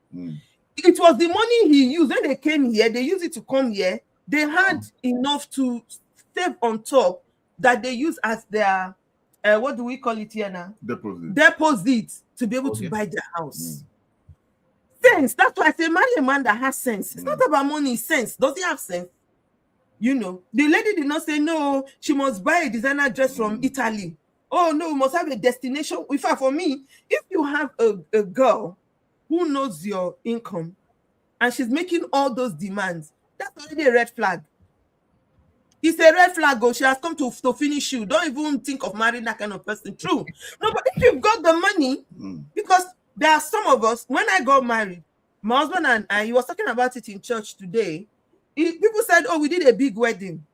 It was the money he used. When they came here, they used it to come here. They had enough to save on top that they use as their, what do we call it here now? Deposit to be able to buy their house. Sense. That's why I say marry a man that has sense. It's not about money, it's sense. Does he have sense? The lady did not say, no, she must buy a designer dress from Italy. Oh, no, we must have a destination. In fact, for me, if you have a girl who knows your income and she's making all those demands, that's already a red flag. It's a red flag. She has come to finish you. Don't even think of marrying that kind of person. True. No, but if you've got the money, because there are some of us, when I got married, my husband and I, he was talking about it in church today. People said, oh, we did a big wedding.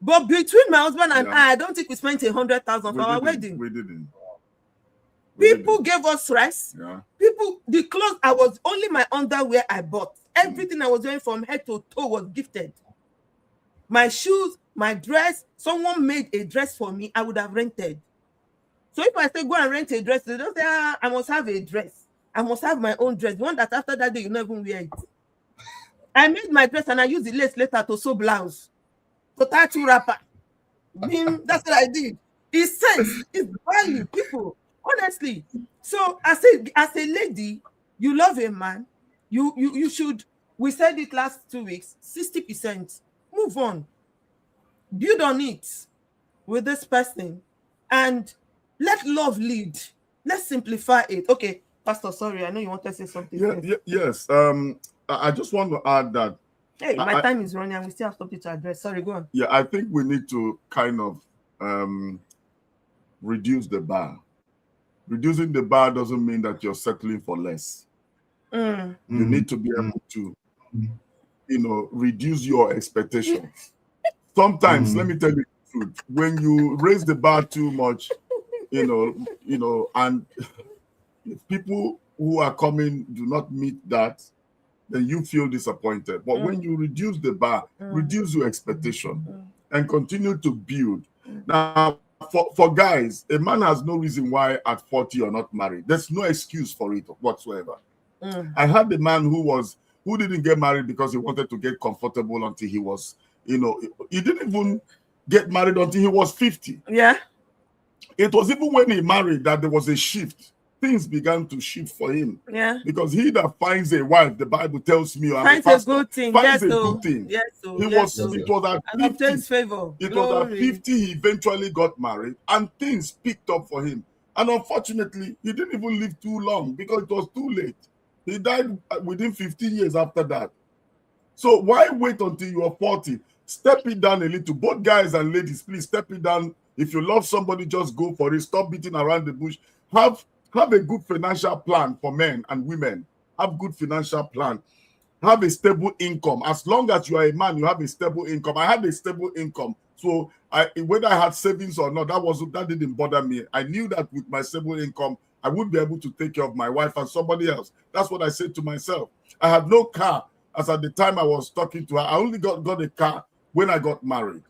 But between my husband and I don't think we spent 100,000 for our wedding.
We didn't.
People gave us stress. The clothes, only my underwear I bought. Everything I was wearing from head to toe was gifted. My shoes, my dress, someone made a dress for me, I would have rented. So if I say go and rent a dress, they don't say, I must have a dress. I must have my own dress. The one that after that day, you never wear it. I made my dress and I used the lace later to sew blouse. To tattoo wrapper. That's what I did. It's sense. It's value, people. Honestly. So as a lady, you love a man. You should, we said it last 2 weeks, 60%. Move on. Build on it with this person. And let love lead. Let's simplify it. Okay, Pastor, sorry, I know you want to say something.
Yes. I just want to add that.
Hey, my time is running and we still have something to address. Sorry, go on.
Yeah, I think we need to kind of reduce the bar. Reducing the bar doesn't mean that you're settling for less. You need to be able to, reduce your expectations. Sometimes, let me tell you the truth, when you raise the bar too much, and if people who are coming do not meet that, then you feel disappointed. But when you reduce the bar, reduce your expectation and continue to build. Now, for guys, a man has no reason why at 40 you're not married. There's no excuse for it whatsoever. I had a man who who didn't get married because he wanted to get comfortable until he was, he didn't even get married until he was 50.
Yeah.
It was even when he married that there was a shift. Things began to shift for him.
Yeah.
Because he that finds a wife, the Bible tells me,
finds a good thing.
Finds
Yes,
a
so.
good thing.
Yes, so.
It
Yes,
was
so.
it was at
And
50.
obtains favor.
It was at
Glory.
50 he eventually got married, and things picked up for him. And unfortunately, he didn't even live too long because it was too late. He died within 15 years after that. So why wait until you are 40? Step it down a little. Both guys and ladies, please step it down. If you love somebody, just go for it. Stop beating around the bush. Have a good financial plan for men and women. Have good financial plan. Have a stable income. As long as you are a man, you have a stable income. I had a stable income. So whether I had savings or not, that didn't bother me. I knew that with my stable income, I would be able to take care of my wife and somebody else. That's what I said to myself. I had no car as at the time I was talking to her. I only got a car when I got married,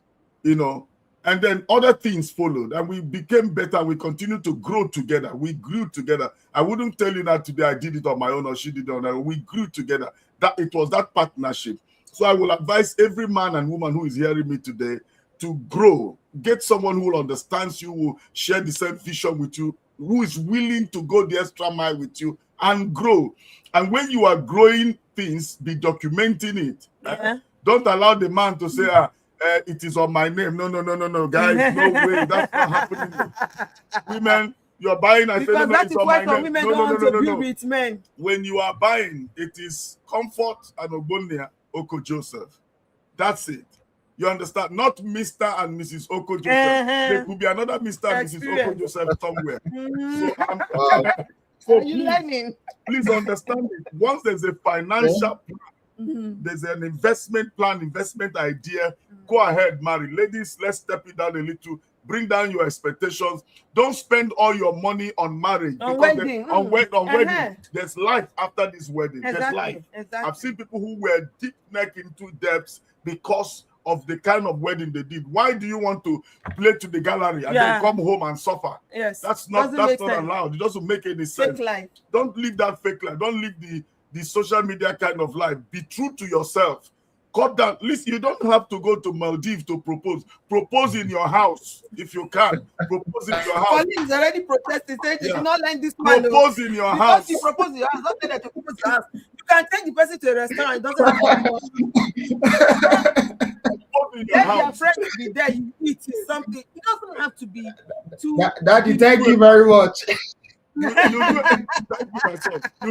and then other things followed, and we became better. We continued to grow together. We grew together. I wouldn't tell you that today I did it on my own or she did it on her own. We grew together. That it was that partnership. So I will advise every man and woman who is hearing me today to grow. Get someone who will understand you, who will share the same vision with you, who is willing to go the extra mile with you and grow. And when you are growing things, be documenting it.
Yeah.
Don't allow the man to say, it is on my name. No, guys, no way. That's not happening. Women, you're buying and
because
saying,
that is why some
name.
women don't want to be with men.
When you are buying, it is Comfort and Ogbonnia Oko Joseph. That's it. You understand? Not Mr. and Mrs. Oko Joseph. There could be another Mr. and Mrs. Oko Joseph somewhere. So
are you learning?
Please understand it. Once there's a financial plan, there's an investment plan, investment idea, go ahead, marry. Ladies, let's step it down a little. Bring down your expectations. Don't spend all your money on marriage.
On wedding.
On wedding. There's life after this wedding.
Exactly.
There's life.
Exactly.
I've seen people who were deep neck into debts because of the kind of wedding they did. Why do you want to play to the gallery and then come home and suffer?
Yes.
That's not allowed. It doesn't make any sense.
Fake life.
Don't live that fake life. Don't live the social media kind of life. Be true to yourself. Cut down. Listen, you don't have to go to Maldives to propose. Propose in your house if you can. Propose in your house.
Pauline is already protesting, saying you should not let this man
propose in your house.
Because you propose in your house, don't say that you propose in your house. You can take the person to a restaurant. It doesn't have to let your friend be there. You eat something. It doesn't have to be too.
Daddy, thank you very much.
You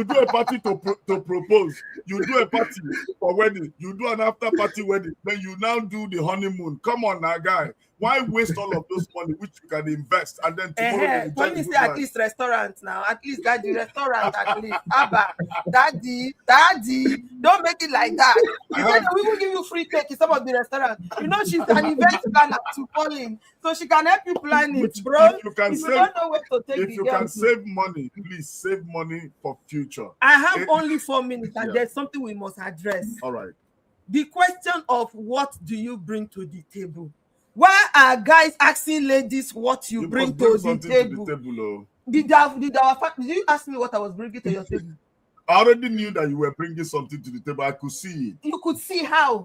do a party to propose. You do a party for wedding. You do an after party wedding. Then you now do the honeymoon. Come on now, guy. Why waste all of those money which you can invest and then tomorrow?
When you say at least restaurant now, at least daddy restaurant at least. Abba, daddy, don't make it like that. You said we will give you free cake in some of the restaurants. You know she's an event planner to Pauline, so she can help you plan it, bro.
If you don't know where to take if you can save money, please save money for future.
I have only 4 minutes, and there's something we must address.
All right.
The question of what do you bring to the table? Why are guys asking ladies what you bring to the table? Did you ask me what I was bringing to your table?
I already knew that you were bringing something to the table. I could see it.
You could see how.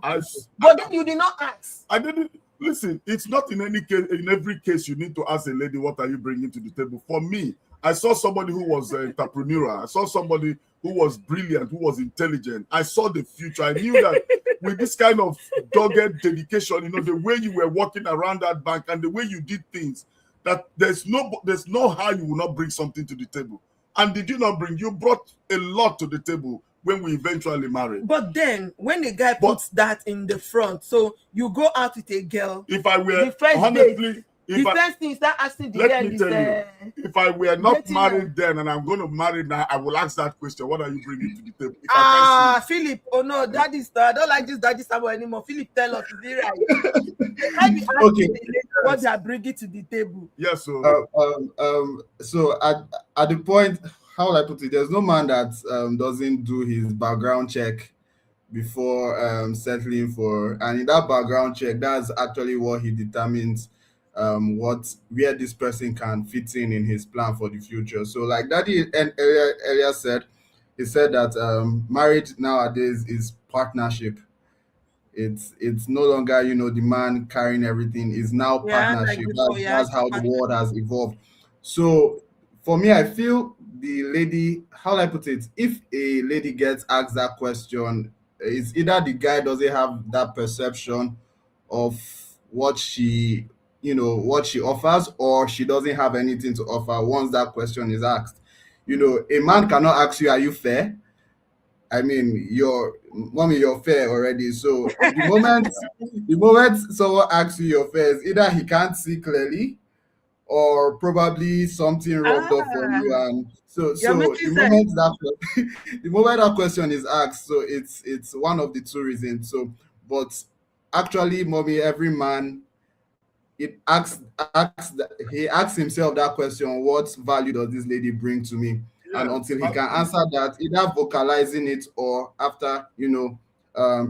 But then you did not ask.
I didn't. Listen, it's not in any case. In every case, you need to ask a lady, what are you bringing to the table? For me, I saw somebody who was entrepreneurial. I saw somebody who was brilliant, who was intelligent. I saw the future. I knew that with this kind of dogged dedication, the way you were walking around that bank and the way you did things, that there's no how you will not bring something to the table. And did you not bring? You brought a lot to the table when we eventually married.
But then, when the guy puts that in the front, so you go out with a girl.
If I were honestly.
The first thing is that asking the girl
if I were not married then and I'm going to marry now, I will ask that question. What are you bringing to the table?
Philip. Oh no, I don't like this daddy Samuel anymore. Philip, tell us, is it right? Okay. What they are bringing to the table.
Yes,
so at the point, how would I put it? There's no man that doesn't do his background check before settling for, and in that background check, that's actually what he determines where this person can fit in his plan for the future. So like Daddy earlier said, he said that marriage nowadays is partnership. It's no longer, you know, the man carrying everything. It's now
Yeah, like
partnership.
before, yeah,
That's how the world has evolved. So for me, I feel the lady, how do I put it, if a lady gets asked that question, it's either the guy doesn't have that perception of what she, you know, what she offers, or she doesn't have anything to offer once that question is asked. You know, a man cannot ask you, are you fair? I mean, you're fair already. So the moment someone asks you your fair, either he can't see clearly, or probably something rubbed off on you.
ah,
And so
you're
so
making
the
sense.
moment that the moment that question is asked, so it's one of the two reasons. So, but actually, mommy, every man, it he asks himself that question: what value does this lady bring to me? And
Yeah.
until he can answer that, either vocalizing it or after, you know,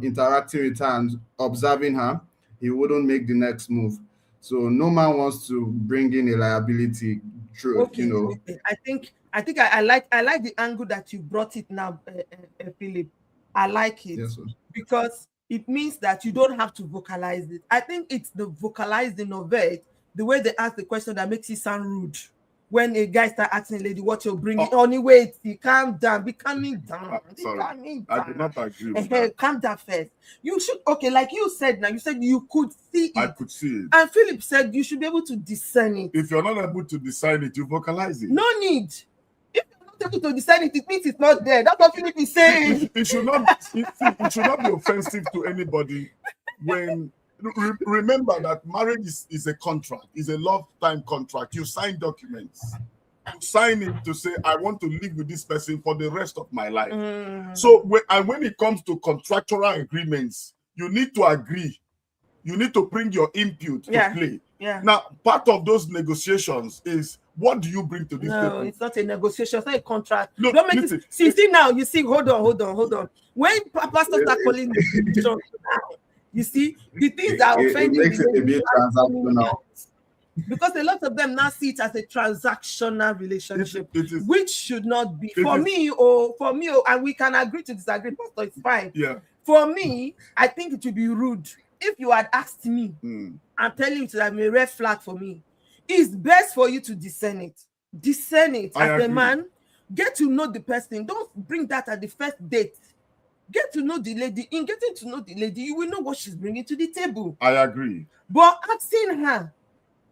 interacting with her and observing her, he wouldn't make the next move. So no man wants to bring in a liability through, you
Okay,
know.
okay. I like the angle that you brought it now, Philip. I like it
Yes, sir.
because it means that you don't have to vocalize it. I think it's the vocalizing of it, the way they ask the question, that makes it sound rude. When a guy start asking a lady what you're bringing, only wait, calm down, be calming down, be
Sorry,
calming
I do
down.
not agree with that.
Calm down first. You should, okay, like you said now, you said you could see
I
it.
could see it.
And Philip said you should be able to discern it.
If you're not able to decide it, you vocalize it.
No need. If you're not able to discern it, it means it's not there. That's what Philip is saying.
It should not be offensive to anybody when remember that marriage is a contract, is a lifetime contract. You sign documents. You sign it to say, I want to live with this person for the rest of my life. So when it comes to contractual agreements, you need to agree. You need to bring your input to play.
Yeah.
Now, part of those negotiations is, what do you bring to this table?
No, it's not a negotiation. It's not a contract.
No,
Don't make
listen,
it. See now. You see. Hold on. When pastors start calling negotiation now, you see the things that are
It
offending
makes it a
the
bit transactional.
because a lot of them now see it as a transactional relationship,
it is,
which should not be. For me, and we can agree to disagree, Pastor. It's fine.
yeah.
For me, I think it would be rude if you had asked me and tell you to have a red flag for me. It's best for you to discern it. Discern it as a man. Get to know the person. Don't bring that at the first date. Get to know the lady. In getting to know the lady, you will know what she's bringing to the table.
I agree.
But asking her,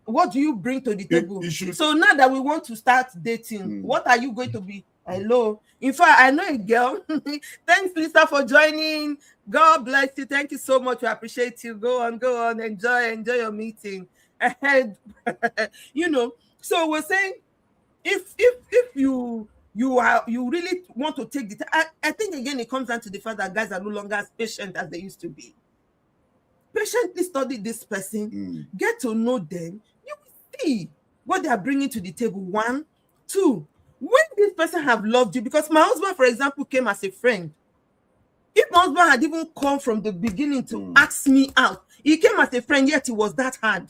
what do you bring to the table? So now that we want to start dating, what are you going to be? Hello. In fact, I know a girl. Thanks, Lisa, for joining. God bless you. Thank you so much. We appreciate you. Go on. Enjoy your meeting. You know. So we're saying, if you really want to take the time, I think again it comes down to the fact that guys are no longer as patient as they used to be. Patiently study this person, get to know them. You will see what they are bringing to the table. 1, 2. When this person have loved you, because my husband, for example, came as a friend. If my husband had even come from the beginning to ask me out, he came as a friend, yet it was that hard.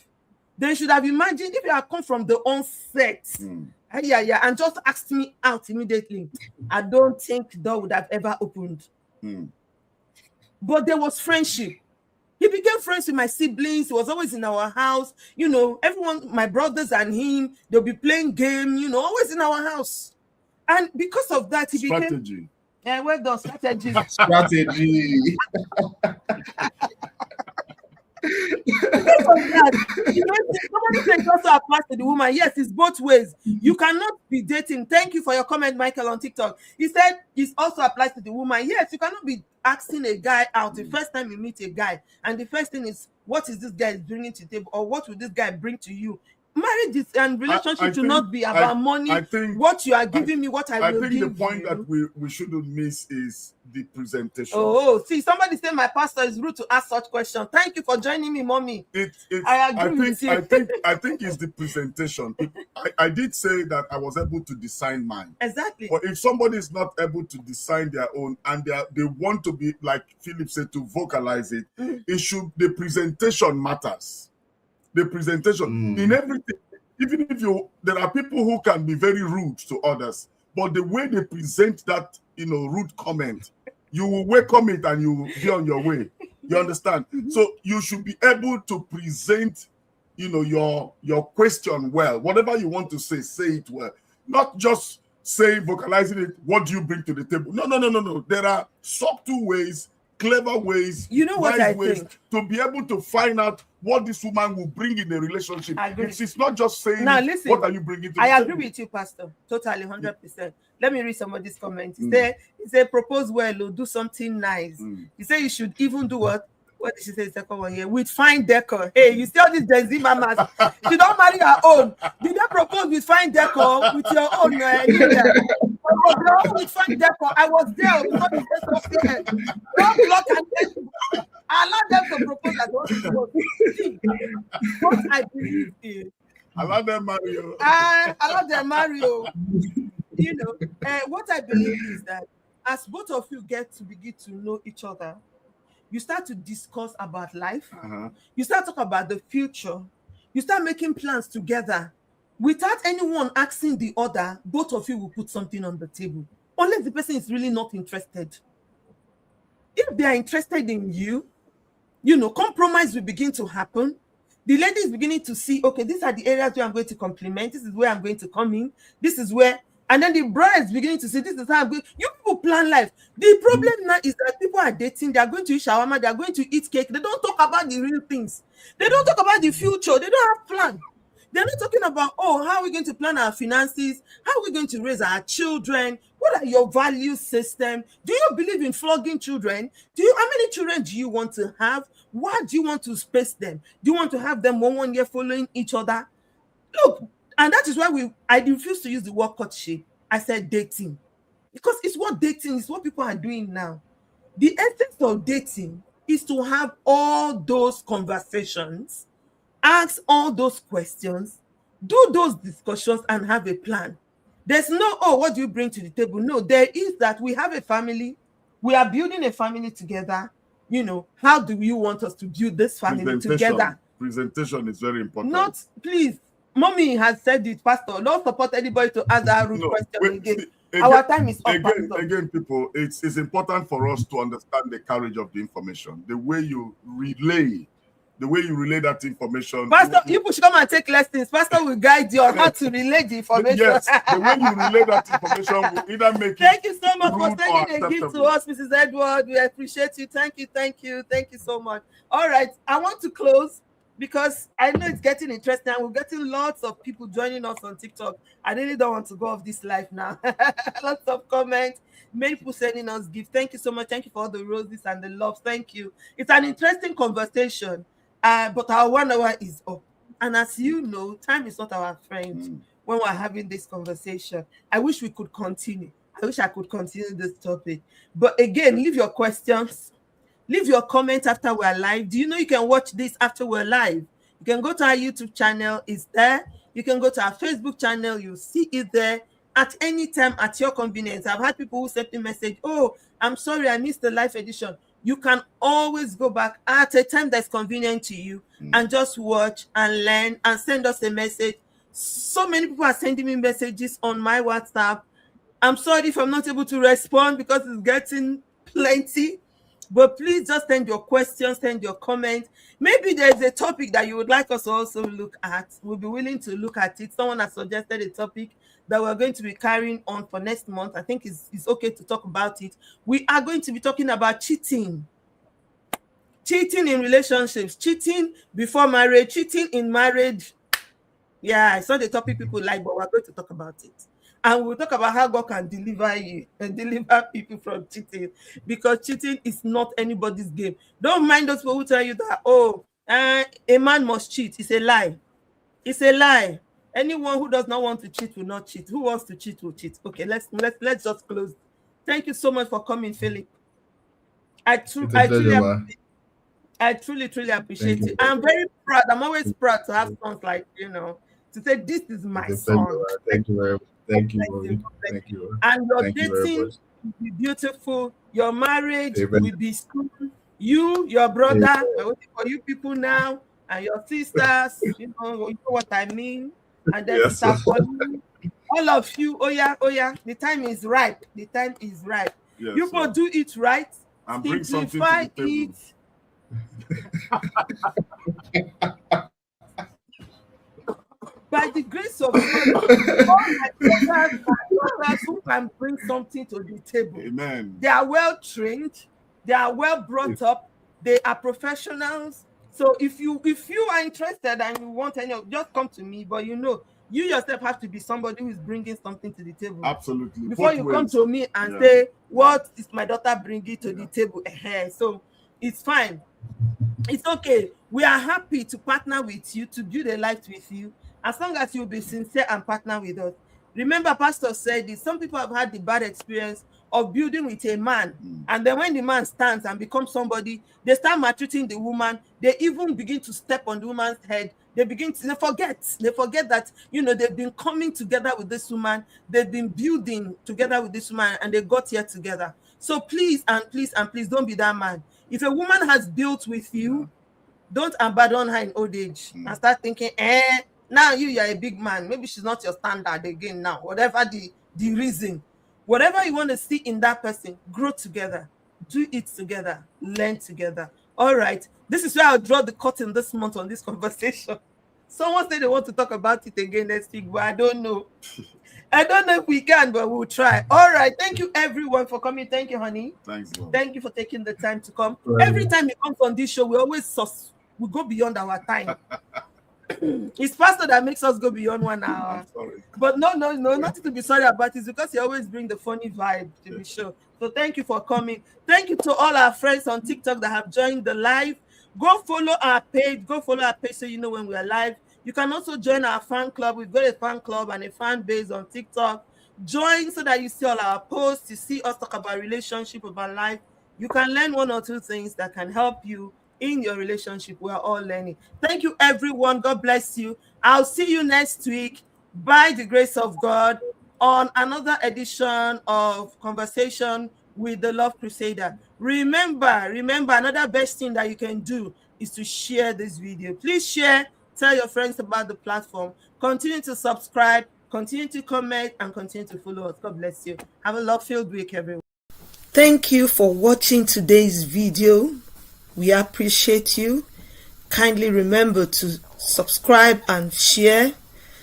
Then you should have imagined if he had come from the onset, and just asked me out immediately, I don't think the door would have ever opened. But there was friendship. He became friends with my siblings. He was always in our house. You know, everyone, my brothers and him, they'll be playing game, you know, always in our house. And because of that, he
strategy.
Yeah, well done, strategy.
Strategy.
Somebody said it also applies to the woman. Yes, it's both ways. You cannot be dating. Thank you for your comment, Michael, on TikTok. He said it also applies to the woman. Yes, you cannot be asking a guy out the first time you meet a guy, and the first thing is, what is this guy bringing to the table, or what will this guy bring to you? Marriage and relationship should not be about money.
I think
what you are giving me, what I will give you.
I think the point that we shouldn't miss is the presentation.
Oh, see, somebody say my pastor is rude to ask such questions. Thank you for joining me, mommy. I agree with you.
I think it's the presentation. I did say that I was able to design mine.
Exactly.
But if somebody is not able to design their own, and they want to be, like Philip said, to vocalize it, the presentation matters. The presentation in everything. Even if there are people who can be very rude to others, but the way they present that, rude comment, you will welcome it and you will be on your way. You understand? So you should be able to present, your question well. Whatever you want to say it well. Not just vocalizing it. What do you bring to the table? No. There are subtle ways, clever ways,
wise
ways
think?
to be able to find out what this woman will bring in a relationship. It's not just saying,
now, listen,
what are you bringing to the
I
table?
agree with you, Pastor. Totally, 100%. Let me read some of these comments. He said, propose well or do something nice. He said you should even do what? What did she say the second one here? With fine decor. Hey, you see all these Gen Z mamas. She don't marry her own. Did they propose with fine decor with your own leader? With fine decor. I was there before the first of the end. Don't block and allow them to propose as what it was. See, what I believe is
allow them Mario.
Allow them Mario. What I believe is that as both of you get to begin to know each other, you start to discuss about life. You start talking about the future. You start making plans together. Without anyone asking the other, both of you will put something on the table. Unless the person is really not interested. If they are interested in you, compromise will begin to happen. The lady is beginning to see, okay, these are the areas where I'm going to compliment. This is where I'm going to come in. This is where... And then the bride is beginning to say, this is how I'm going. You people plan life. The problem now is that people are dating. They are going to eat shawarma. They are going to eat cake. They don't talk about the real things. They don't talk about the future. They don't have plan. They're not talking about, how are we going to plan our finances? How are we going to raise our children? What are your value system? Do you believe in flogging children? How many children do you want to have? Why do you want to space them? Do you want to have them one year following each other? Look, and that is why I refuse to use the word courtship. I said dating. Because it's what dating is, what people are doing now. The essence of dating is to have all those conversations, ask all those questions, do those discussions, and have a plan. There's no, what do you bring to the table? No, there is that we have a family. We are building a family together. How do you want us to build this family together?
Presentation is very important.
Not, please. Mommy has said it, Pastor. Don't support anybody to ask that rude question again. Our time is up.
Again, people, it's important for us to understand the carriage of the information. The way you relay that information.
Pastor, you should come and take lessons. Pastor will guide you on how to relay the information.
Yes, the way you relay that information will either make
Thank you so much for sending a gift to us, Mrs. Edward. We appreciate you. Thank you so much. All right, I want to close, because I know it's getting interesting and we're getting lots of people joining us on TikTok. I really don't want to go off this live now. Lots of comments, many people sending us gifts. Thank you so much. Thank you for all the roses and the love. Thank you. It's an interesting conversation, but our 1 hour is up. And as you know, time is not our friend when we're having this conversation. I wish we could continue. I wish I could continue this topic. But again, leave your questions. Leave your comments after we're live. Do you know you can watch this after we're live? You can go to our YouTube channel. It's there. You can go to our Facebook channel. You'll see it there at any time at your convenience. I've had people who sent me a message, I'm sorry, I missed the live edition. You can always go back at a time that's convenient to you and just watch and learn and send us a message. So many people are sending me messages on my WhatsApp. I'm sorry if I'm not able to respond because it's getting plenty. But please just send your questions, send your comments. Maybe there's a topic that you would like us to also look at. We'll be willing to look at it. Someone has suggested a topic that we're going to be carrying on for next month. I think it's okay to talk about it. We are going to be talking about cheating. Cheating in relationships, cheating before marriage, cheating in marriage. Yeah, it's not a topic people like, but we're going to talk about it. And we'll talk about how God can deliver you and deliver people from cheating, because cheating is not anybody's game. Don't mind those people who tell you that, a man must cheat. It's a lie. It's a lie. Anyone who does not want to cheat will not cheat. Who wants to cheat will cheat. Okay, let's just close. Thank you so much for coming, Philip. I truly appreciate it. I'm very proud. I'm always proud to have sons like, to say this is my son.
Thank you very much. Thank you.
And your dating will be beautiful. Your marriage will be smooth. You, your brother, we're waiting for you people now, and your sisters, you know what I mean. And then all of you, oh yeah, the time is ripe. The time is ripe.
Yes,
You will do it right.
and bring something
Simplify
to the table.
it. By the grace of God, all my brothers who can bring something to the table.
Amen.
They are well trained, they are well brought up, they are professionals. So if you are interested and you want any, just come to me. But you yourself have to be somebody who is bringing something to the table.
Absolutely.
Before you come to me and say, what is my daughter bringing to the table? So it's fine. It's okay. We are happy to partner with you, to build a life with you, as long as you'll be sincere and partner with us. Remember, Pastor said this, some people have had the bad experience of building with a man, and then when the man stands and becomes somebody, they start maltreating the woman. They even begin to step on the woman's head. They forget that they've been coming together with this woman, they've been building together with this woman, and they got here together. So please and please and please don't be that man. If a woman has built with you, don't abandon her in old age and start thinking, now you're a big man, maybe she's not your standard again now. Whatever the reason, whatever you want to see in that person, grow together, do it together, learn together. All right, this is where I'll draw the curtain this month on this conversation. Someone said they want to talk about it again next week, but I don't know. I don't know if we can, but we'll try. All right. Thank you, everyone, for coming. Thank you, honey.
Thanks, Lord.
Thank you for taking the time to come.
Right.
Every time you come on this show, we go beyond our time. It's Pastor that makes us go beyond 1 hour.
Sorry.
But no, nothing to be sorry about. It's because you always bring the funny vibe to the show. So thank you for coming. Thank you to all our friends on TikTok that have joined the live. Go follow our page. So you know when we are live. You can also join our fan club. We've got a fan club and a fan base on TikTok. Join so that you see all our posts. You see us talk about relationship, about life. You can learn 1 or 2 things that can help you in your relationship. We are all learning. Thank you, everyone. God bless you. I'll see you next week by the grace of God on another edition of Conversation with the Love Crusader. Remember, another best thing that you can do is to share this video. Please share. Tell your friends about the platform. Continue to subscribe, continue to comment, and continue to follow us. God bless you. Have a love-filled week, everyone. Thank you for watching today's video. We appreciate you. Kindly remember to subscribe and share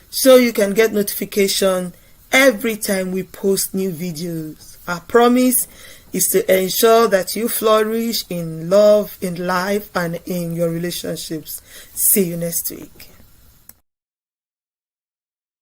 so you can get notification every time we post new videos. Our promise is to ensure that you flourish in love, in life, and in your relationships. See you next week.